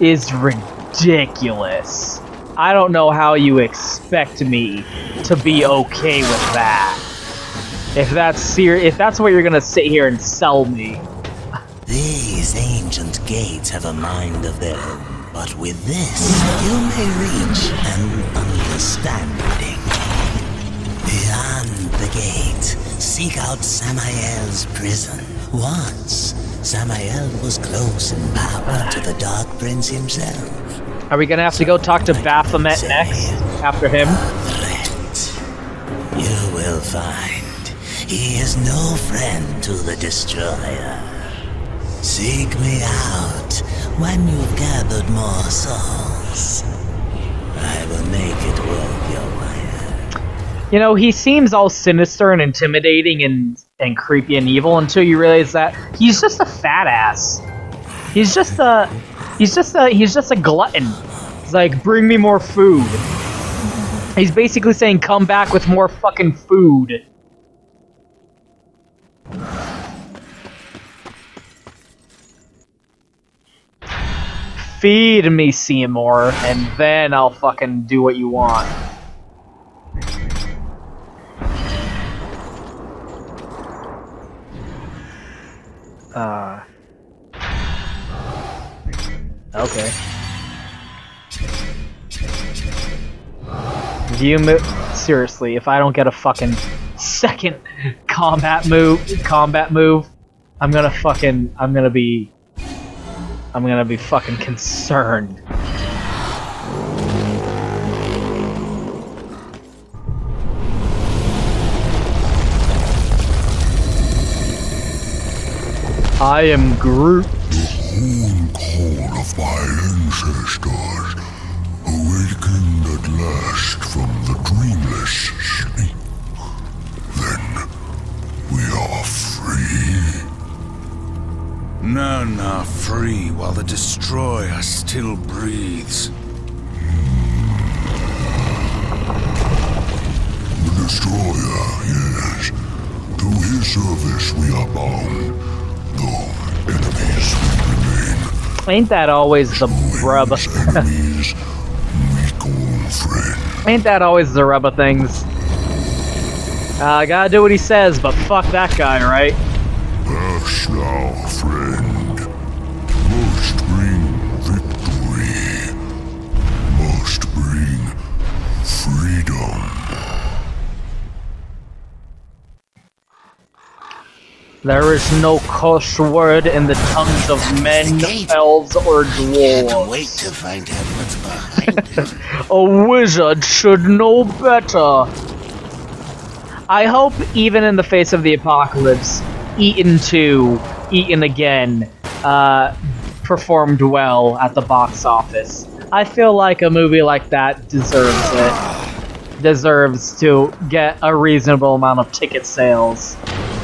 is ridiculous. I don't know how you expect me to be okay with that. If that's what you're gonna sit here and sell me. These ancient gates have a mind of their own, but with this, you may reach an understanding. Beyond the gate, seek out Samael's prison. Once, Samael was close in power to the Dark Prince himself. Are we gonna have to go talk to Baphomet next, after him? Threat. You will find he is no friend to the Destroyer. Seek me out when you've gathered more souls. I will make it worth your while. You know, he seems all sinister and intimidating and creepy and evil until you realize that he's just a fat ass. He's just a glutton. He's like, bring me more food. He's basically saying, come back with more fucking food. Feed me, Seymour, and then I'll fucking do what you want. Okay. Seriously, if I don't get a fucking second combat move, I'm gonna be fucking concerned. I am Groot. The whole call of my ancestors, awakened at last from the dreamless sleep. Then we are free. None free while the Destroyer still breathes. The Destroyer, yes. To his service we are bound, though enemies we remain. Ain't that always the rub? Enemies, weak old friend. Ain't that always the rub of things? I gotta do what he says, but fuck that guy, right? Hush now, friend. Must bring victory. Must bring freedom. There is no cuss word in the tongues of men, elves, or dwarves. Wait to find out what's behind it. A wizard should know better. I hope, even in the face of the apocalypse, Eaten 2, Eaten Again, performed well at the box office. I feel like a movie like that deserves it. Deserves to get a reasonable amount of ticket sales.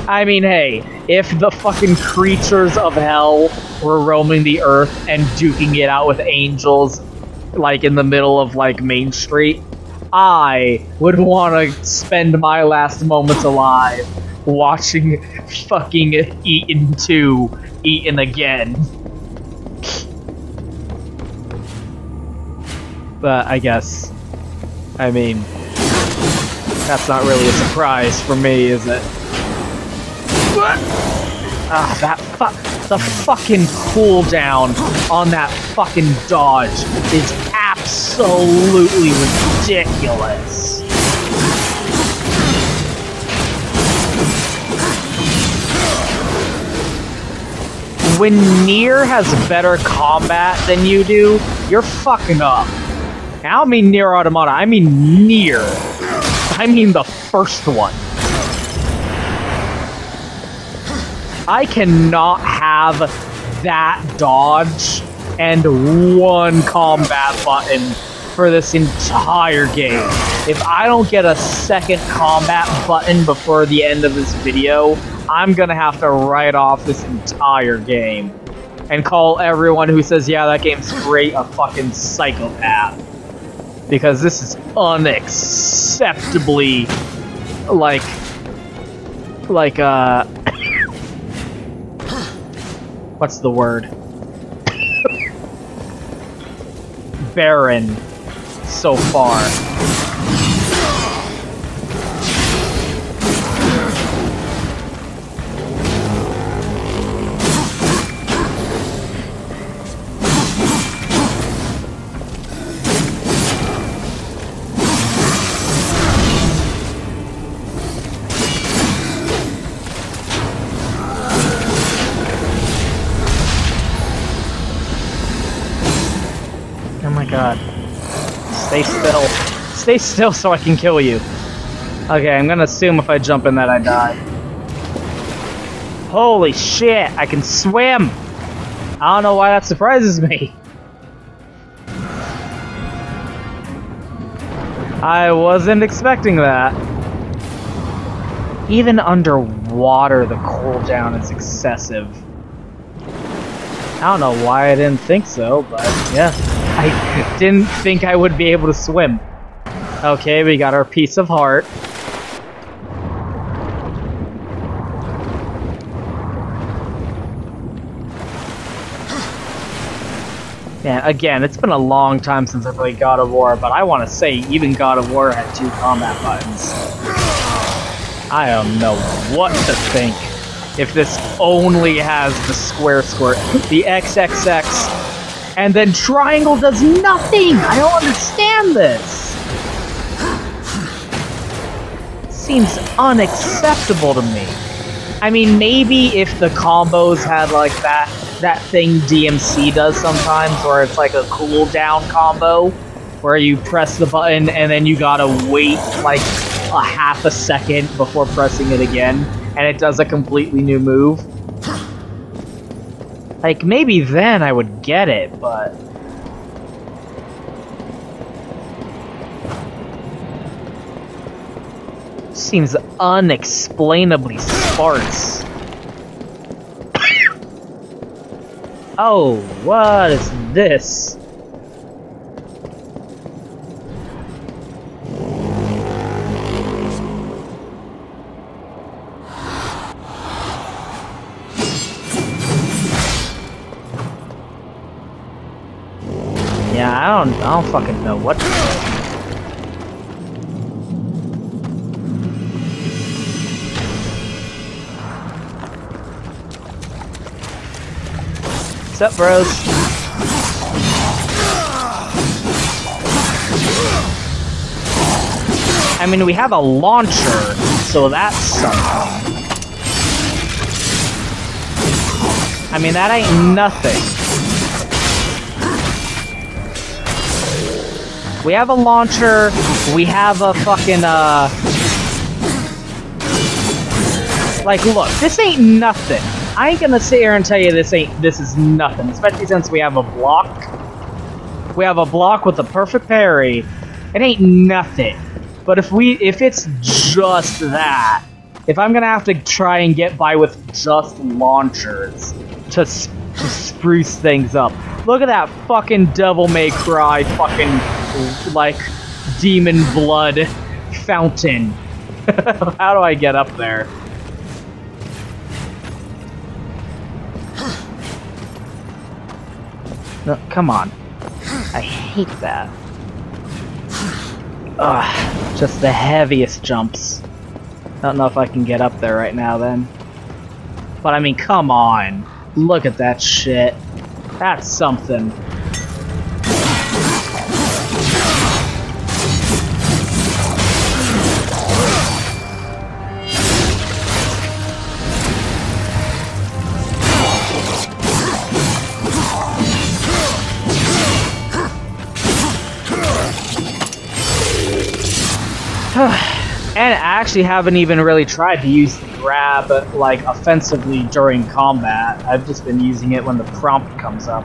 I mean, hey, if the fucking creatures of hell were roaming the earth and duking it out with angels, like, in the middle of, like, Main Street, I would want to spend my last moments alive watching fucking Eaten 2, Eaten Again. But I guess, I mean, that's not really a surprise for me, is it? What? Ah, the fucking cooldown on that fucking dodge is absolutely ridiculous. when Nier has better combat than you do, you're fucking up. And I don't mean Nier Automata, I mean Nier. I mean the first one. I cannot have that dodge and one combat button for this entire game. If I don't get a second combat button before the end of this video, I'm gonna have to write off this entire game and call everyone who says, yeah, that game's great, a fucking psychopath. Because this is unacceptably, what's the word? Barren so far. Oh my god. Stay still. Stay still so I can kill you. Okay, I'm gonna assume if I jump in that I die. Holy shit, I can swim! I don't know why that surprises me. I wasn't expecting that. Even underwater, the cooldown is excessive. I don't know why I didn't think so, but yeah. I didn't think I would be able to swim. Okay, we got our piece of heart. Yeah, again, it's been a long time since I played God of War, but I want to say even God of War had 2 combat buttons. I don't know what to think. If this only has the square, the XXX, and then triangle does nothing! I don't understand this! Seems unacceptable to me. I mean, maybe if the combos had like that thing DMC does sometimes, where it's like a cooldown combo, where you press the button and then you gotta wait like a half a second before pressing it again, and it does a completely new move. Like, maybe then I would get it, but... Seems unexplainably sparse. Oh, what is this? Yeah, I don't fucking know what to do. What's up, bros? I mean, we have a launcher, so that's something. I mean, that ain't nothing. We have a launcher, we have a fucking, like, look, this ain't nothing. I ain't gonna sit here and tell you this is nothing, especially since we have a block. We have a block with a perfect parry. It ain't nothing. But if it's just that, if I'm gonna have to try and get by with just launchers to spruce things up, look at that fucking Devil May Cry fucking, like, demon blood fountain. How do I get up there? No, come on. I hate that. Ugh, just the heaviest jumps. Don't know if I can get up there right now then. But I mean, come on. Look at that shit. That's something. And I actually haven't even really tried to use the grab, like, offensively during combat. I've just been using it when the prompt comes up.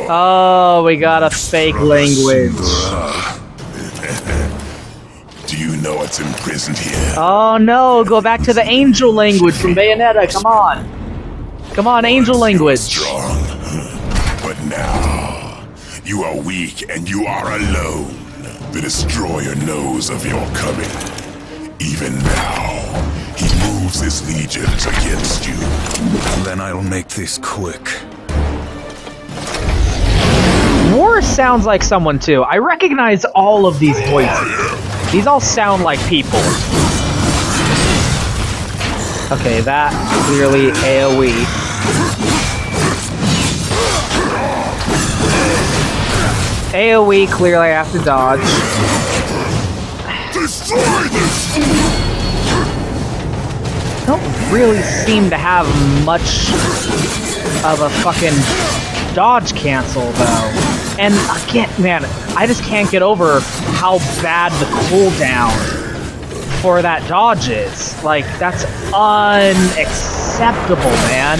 Oh, we got a fake language. Do you know what's imprisoned here? Oh no, go back to the angel language from Bayonetta, come on. Come on, angel language. Strong. But now, you are weak and you are alone. The Destroyer knows of your coming. Even now, he moves his legions against you. Then I'll make this quick. War sounds like someone too. I recognize all of these voices. These all sound like people. Okay, that clearly AoE. AoE, clearly I have to dodge. Destroy this! Don't really seem to have much of a fucking dodge cancel though. And again, man, I just can't get over how bad the cooldown for that dodge is. Like, that's unacceptable, man.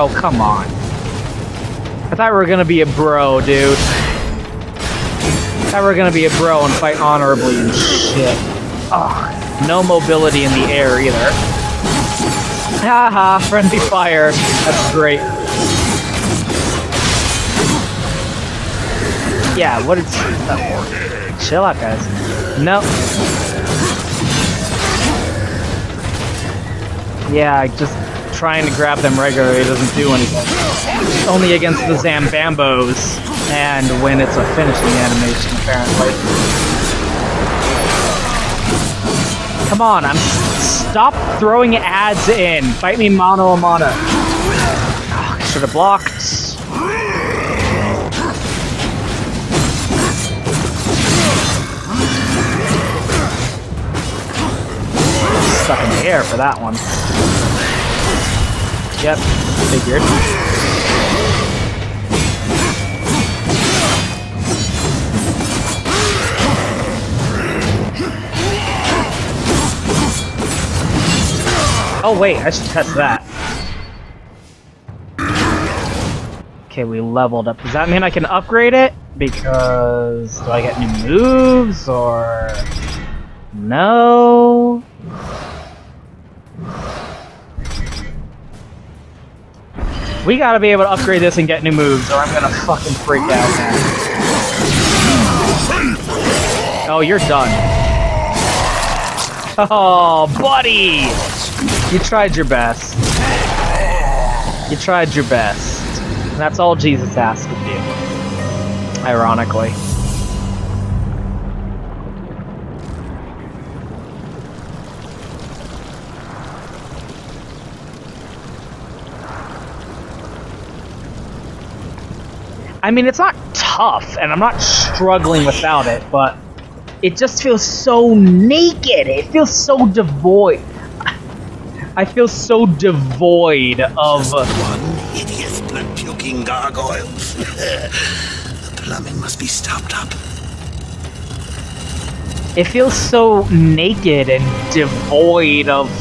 Oh, come on. I thought we were gonna be a bro, dude. I thought we were gonna be a bro and fight honorably and shit. Ugh, no mobility in the air either. Haha, friendly fire. That's great. Yeah, what is... chill out, guys. No. Yeah, just trying to grab them regularly doesn't do anything. Only against the Zambambos, and when it's a finishing animation, apparently. Come on, stop throwing ads in. Fight me mano a mano. Oh, I should have blocked. Stuck in the air for that one. Yep, figured. Oh wait, I should test that. Okay, we leveled up. Does that mean I can upgrade it? Because do I get new moves or no? We gotta be able to upgrade this and get new moves, or I'm gonna fucking freak out, man. Oh, you're done. Oh, buddy! You tried your best. You tried your best. And that's all Jesus asked of you. Ironically. I mean, it's not tough, and I'm not struggling without it, but it just feels so naked. It feels so devoid. I feel so devoid of... One hideous blood-puking gargoyles. The plumbing must be stopped up. It feels so naked and devoid of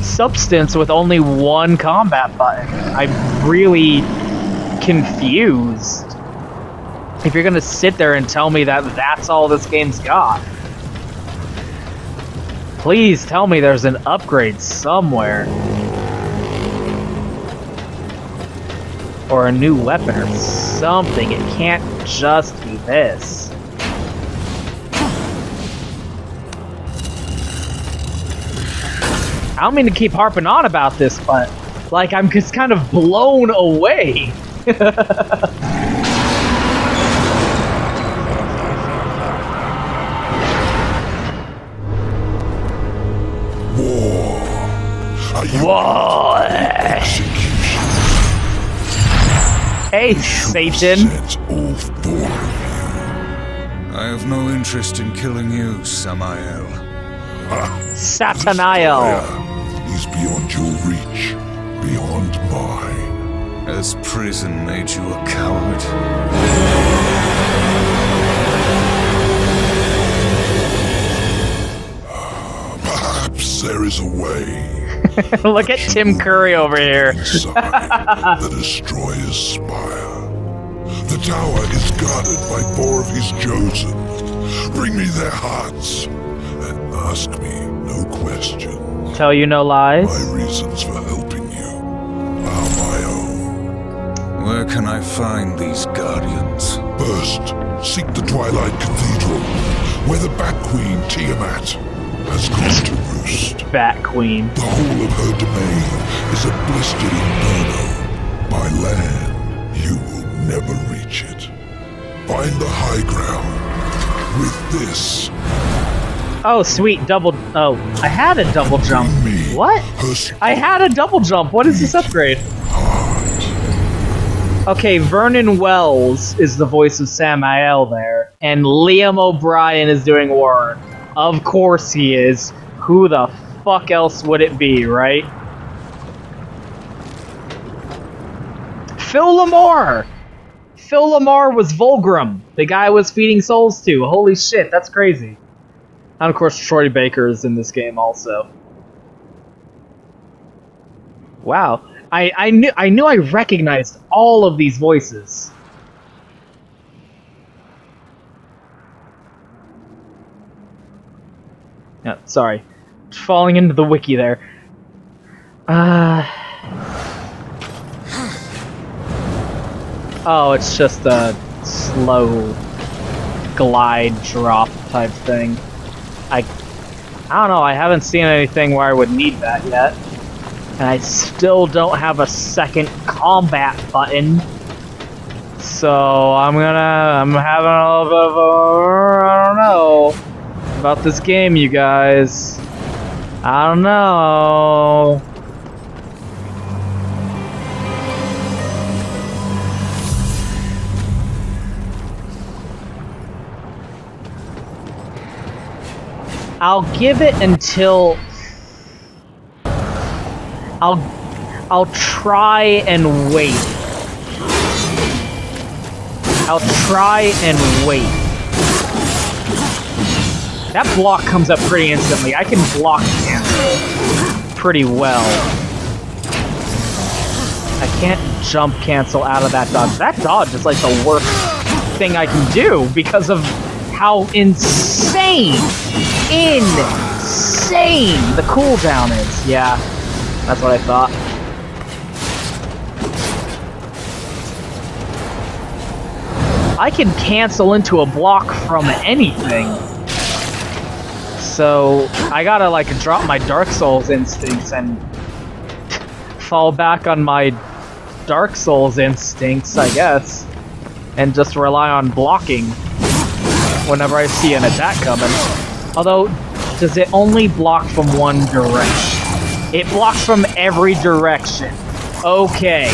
substance with only one combat button. I'm really confused. If you're gonna sit there and tell me that that's all this game's got, please tell me there's an upgrade somewhere. Or a new weapon or something. It can't just be this. I don't mean to keep harping on about this, but like I'm just kind of blown away. War. Hey, Satan. Set all four of you. I have no interest in killing you, Samael. Sataniel. He's beyond your reach, beyond mine. Has prison made you a coward? Perhaps there is a way. Look at Tim Curry over here. Inside the Destroyer's spire. The tower is guarded by 4 of his chosen. Bring me their hearts and ask me no questions. Tell you no lies. My reasons for helping you are my own. Where can I find these guardians? First, seek the Twilight Cathedral, where the Bat Queen Tiamat has gone to roost. Bat Queen. The whole of her domain is a blistered inferno. By land, you will never reach it. Find the high ground. With this, Oh, sweet. Double... Oh, I had a double jump. me What? her I had a double jump. What is this upgrade? heart. Okay, Vernon Wells is the voice of Samael there, and Liam O'Brien is doing Warren. Of course he is. Who the fuck else would it be, right? Phil Lamar! Phil Lamar was Volgrim, the guy I was feeding souls to. Holy shit, that's crazy. And of course, Troy Baker is in this game also. Wow. I knew I recognized all of these voices. No, sorry. Falling into the wiki there. Oh, it's just a slow glide drop type thing. I don't know, I haven't seen anything where I would need that yet. And I still don't have a second combat button. So I'm having a little bit of a, I don't know about this game, you guys. I don't know. I'll give it until I'll try and wait. I'll try and wait. That block comes up pretty instantly. I can block cancel pretty well. I can't jump cancel out of that dodge. That dodge is like the worst thing I can do because of how insane the cooldown is. Yeah, that's what I thought. I can cancel into a block from anything. So I gotta like drop my Dark Souls instincts and fall back on my Dark Souls instincts, I guess, and just rely on blocking whenever I see an attack coming. Although, does it only block from one direction? It blocks from every direction. Okay.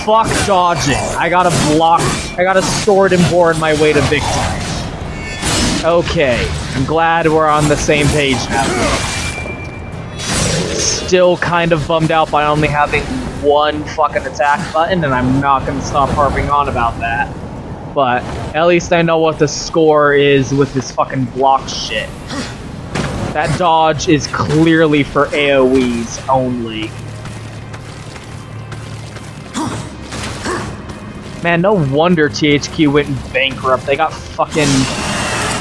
Fuck dodging. I gotta block. I gotta sword and board my way to victory. Okay. I'm glad we're on the same page now. Still kind of bummed out by only having one fucking attack button, and I'm not gonna stop harping on about that. But at least I know what the score is with this fucking block shit. That dodge is clearly for AoEs only. Man, no wonder THQ went bankrupt. They got fucking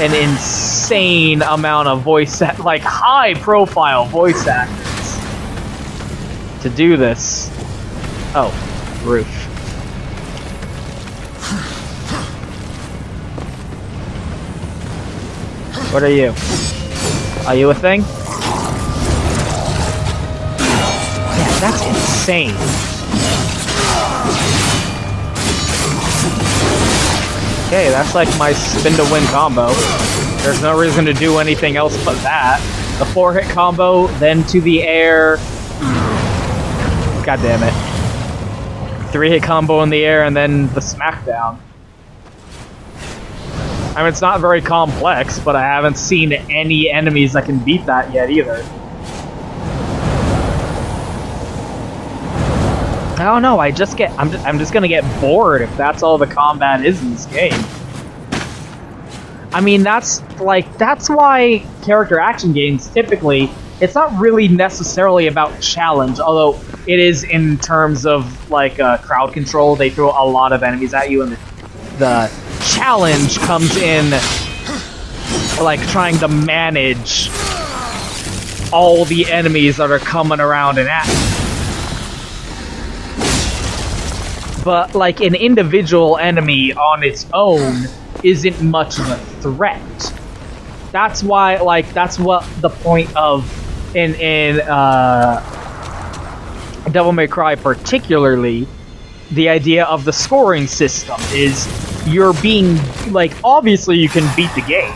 an insane amount of like high-profile voice actors to do this. Oh, roof. What are you? Are you a thing? Yeah, that's insane. Okay, that's like my spin to win combo. There's no reason to do anything else but that. The 4-hit combo, then to the air. God damn it. 3-hit combo in the air and then the smackdown. I mean, it's not very complex, but I haven't seen any enemies that can beat that yet either. I don't know, I'm just gonna get bored if that's all the combat is in this game. I mean, that's why character action games typically, it's not really necessarily about challenge, although it is in terms of like crowd control. They throw a lot of enemies at you, and the challenge comes in like trying to manage all the enemies that are coming around and at you. But like an individual enemy on its own isn't much of a threat. That's why, like, that's what the point of in Devil May Cry particularly, the idea of the scoring system is you're being, like, obviously you can beat the game.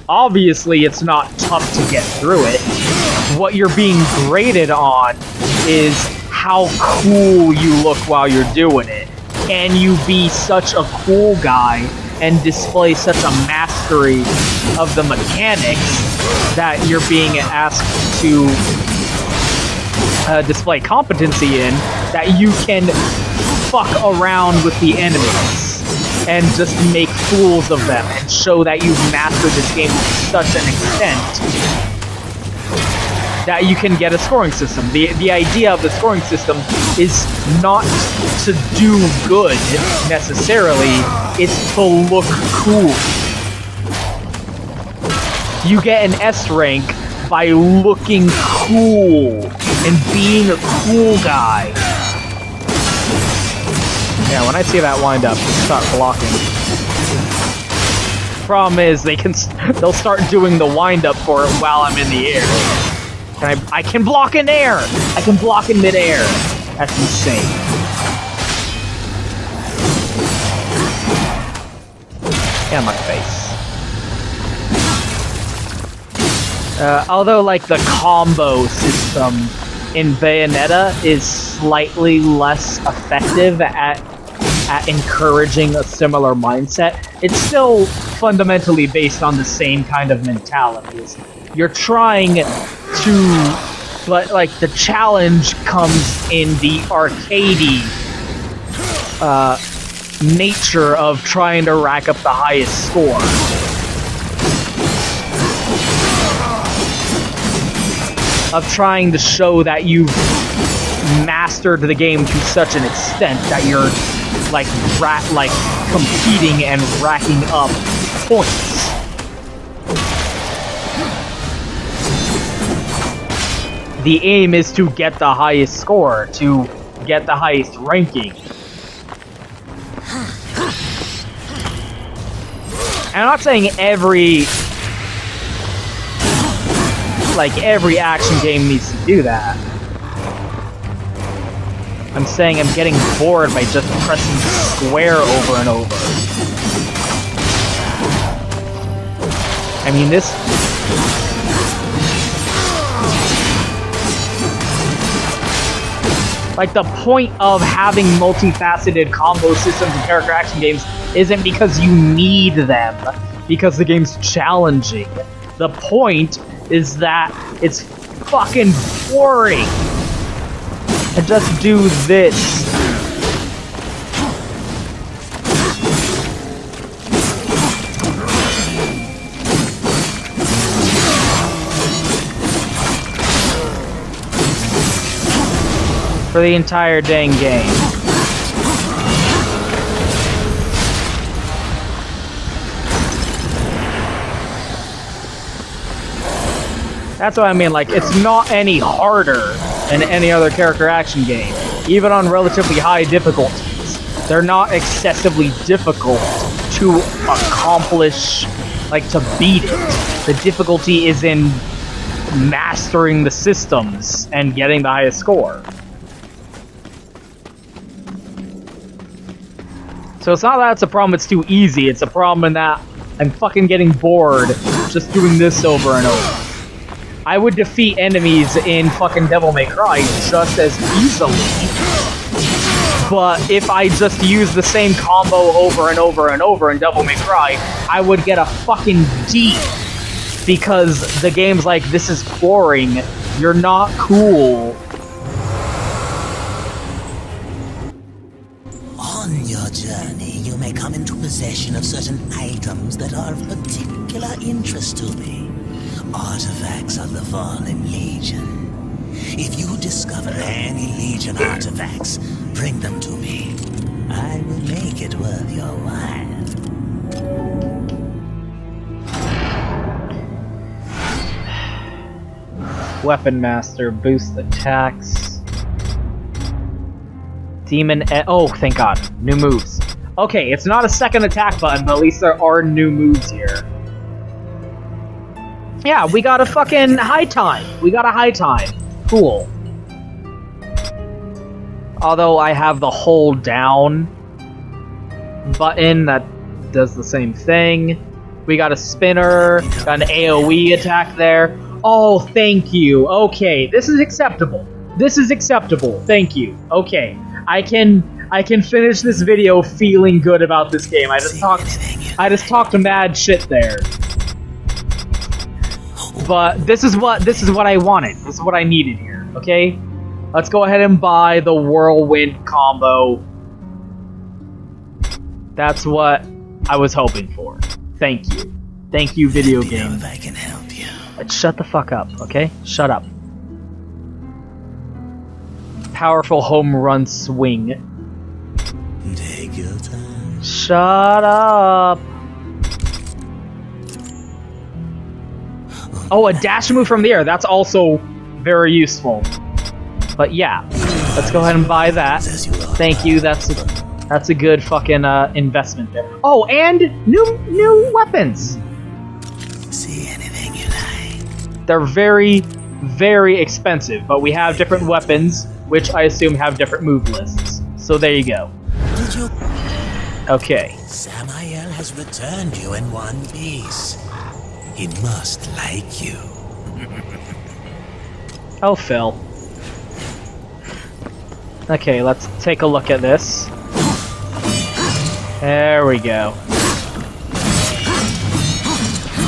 Obviously it's not tough to get through it. What you're being graded on is how cool you look while you're doing it. Can you be such a cool guy and display such a mastery of the mechanics that you're being asked to display competency in, that you can fuck around with the enemies and just make fools of them and show that you've mastered this game to such an extent that you can get a scoring system. The idea of the scoring system is not to do good, necessarily, it's to look cool. You get an S rank by looking cool and being a cool guy. Yeah, when I see that wind up, just start blocking. Problem is, they'll start doing the wind up for it while I'm in the air. I can block in air! I can block in midair! That's insane. Get my face. Although, like, the combo system in Bayonetta is slightly less effective at encouraging a similar mindset, it's still fundamentally based on the same kind of mentalities. You're trying to, but like the challenge comes in the arcadey nature of trying to rack up the highest score. Of trying to show that you've mastered the game to such an extent that you're like competing and racking up points. The aim is to get the highest score, to get the highest ranking. I'm not saying every action game needs to do that. I'm saying I'm getting bored by just pressing square over and over. I mean, this... Like, the point of having multifaceted combo systems in character action games isn't because you need them, because the game's challenging. The point is that it's fucking boring. And just do this. For the entire dang game. That's what I mean, like, it's not any harder than any other character action game. Even on relatively high difficulties. They're not excessively difficult to accomplish, like, to beat it. The difficulty is in mastering the systems and getting the highest score. So it's not that it's a problem it's too easy, it's a problem in that I'm fucking getting bored just doing this over and over. I would defeat enemies in fucking Devil May Cry just as easily But if I just use the same combo over and over and over in Devil May Cry, I would get a fucking D. Because the game's like, this is boring, you're not cool. On your journey, you may come into possession of certain items that are of particular interest to me. Artifacts of the Fallen Legion. If you discover any Legion artifacts, bring them to me. I will make it worth your while. Weapon Master, boost attacks. Demon oh, thank god. New moves. Okay, it's not a second attack button, but at least there are new moves here. Yeah, we got a fucking high time. We got a high time. Cool. Although I have the hold down button that does the same thing. We got a spinner, got an AoE attack there. Oh, thank you. Okay, this is acceptable. This is acceptable. Thank you. Okay, I can finish this video feeling good about this game. I just talked mad shit there. But this is what I wanted. This is what I needed here. Okay, let's go ahead and buy the whirlwind combo. That's what I was hoping for. Thank you. Thank you, video game. If I can help you. Shut the fuck up, okay? Shut up. Powerful home run swing. Take your time. Shut up. Oh, a dash move from the air. That's also very useful. But yeah, let's go ahead and buy that. Thank you. That's a good fucking investment there. Oh, and new weapons. See anything you like? They're very, very expensive, but we have different weapons, which I assume have different move lists. So there you go. Did you? Okay. Samael has returned you in one piece. He must like you. Oh, Phil. Okay, let's take a look at this. There we go.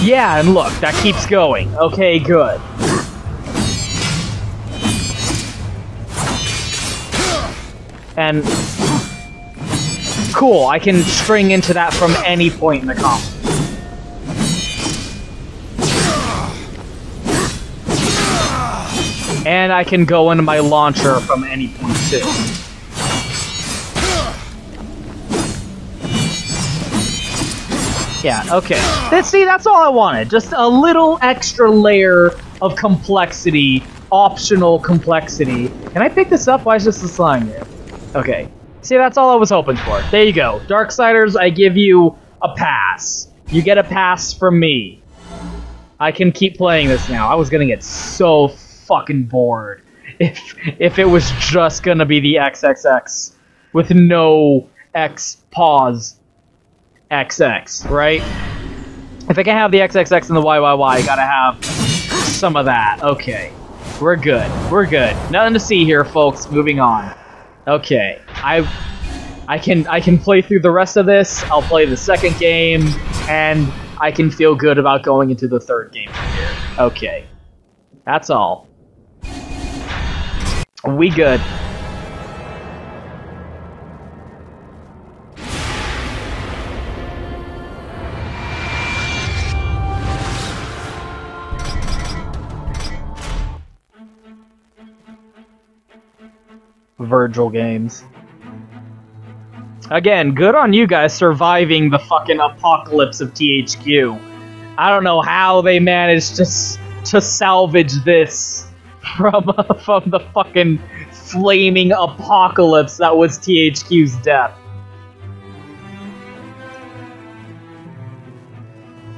Yeah, and look, that keeps going. Okay, good. And cool, I can string into that from any point in the combo. And I can go into my launcher from any point too. Yeah, okay. See, that's all I wanted. Just a little extra layer of complexity. Optional complexity. Can I pick this up? Why is just the slime here? Okay. See, that's all I was hoping for. There you go. Darksiders, I give you a pass. You get a pass from me. I can keep playing this now. I was gonna get so fucking bored if it was just gonna be the XXX with no X pause XX, right? If I can have the XXX and the YYY, I gotta have some of that. Okay. We're good. We're good. Nothing to see here, folks. Moving on. Okay. I can play through the rest of this. I'll play the second game, and I can feel good about going into the third game from here. Okay. That's all. We good. Virgil games. Again, good on you guys surviving the fucking apocalypse of THQ. I don't know how they managed to salvage this from the fucking flaming apocalypse that was THQ's death.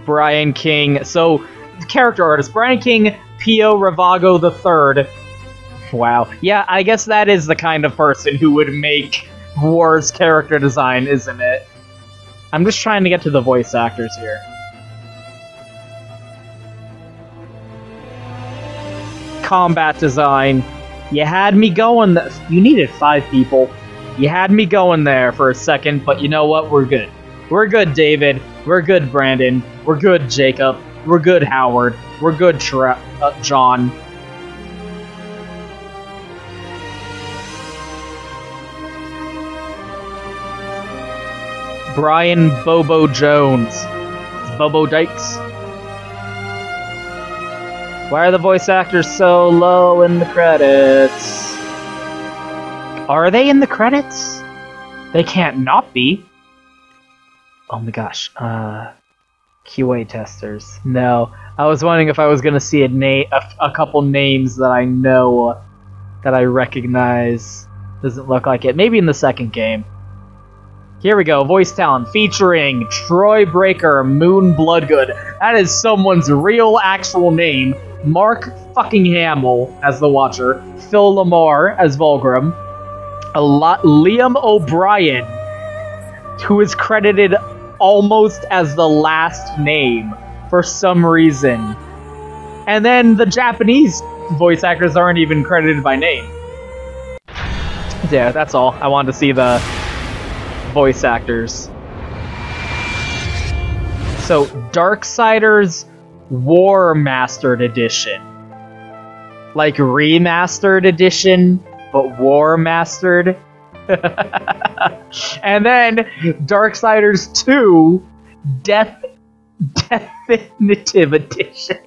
Brian King. So, character artist. Brian King, Pio Ravago III. Wow. Yeah, I guess that is the kind of person who would make War's character design, isn't it? I'm just trying to get to the voice actors here. Combat design. You had me going. You needed 5 people. You had me going there for a second, but you know what? We're good. We're good, David. We're good, Brandon. We're good, Jacob. We're good, Howard. We're good, John. Brian Bobo Jones. It's Bobo Dykes. Why are the voice actors so low in the credits? Are they in the credits? They can't not be. Oh my gosh. QA testers. No. I was wondering if I was gonna see a couple names that I know, that I recognize. Doesn't look like it. Maybe in the second game. Here we go. Voice talent featuring Troy Breaker, Moon Bloodgood. That is someone's real actual name. Mark fucking Hamill as the Watcher. Phil Lamar as Volgrim. Liam O'Brien, who is credited almost as the last name for some reason. And then the Japanese voice actors aren't even credited by name. Yeah, that's all. I wanted to see the voice actors. So, Darksiders War Mastered Edition. Like Remastered Edition, but War Mastered. And then Darksiders 2 Definitive Edition.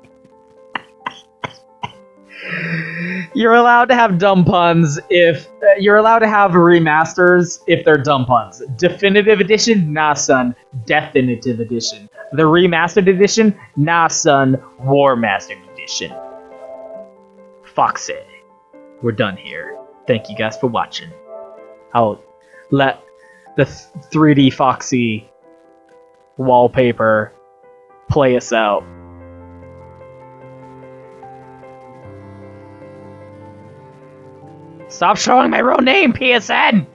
You're allowed to have dumb puns if... you're allowed to have remasters if they're dumb puns. Definitive Edition? Nah, son. Definitive Edition. The Remastered Edition? Nah, son. War Mastered Edition. Foxeh. We're done here. Thank you guys for watching. I'll let the 3D Foxeh wallpaper play us out. Stop showing my real name, PSN!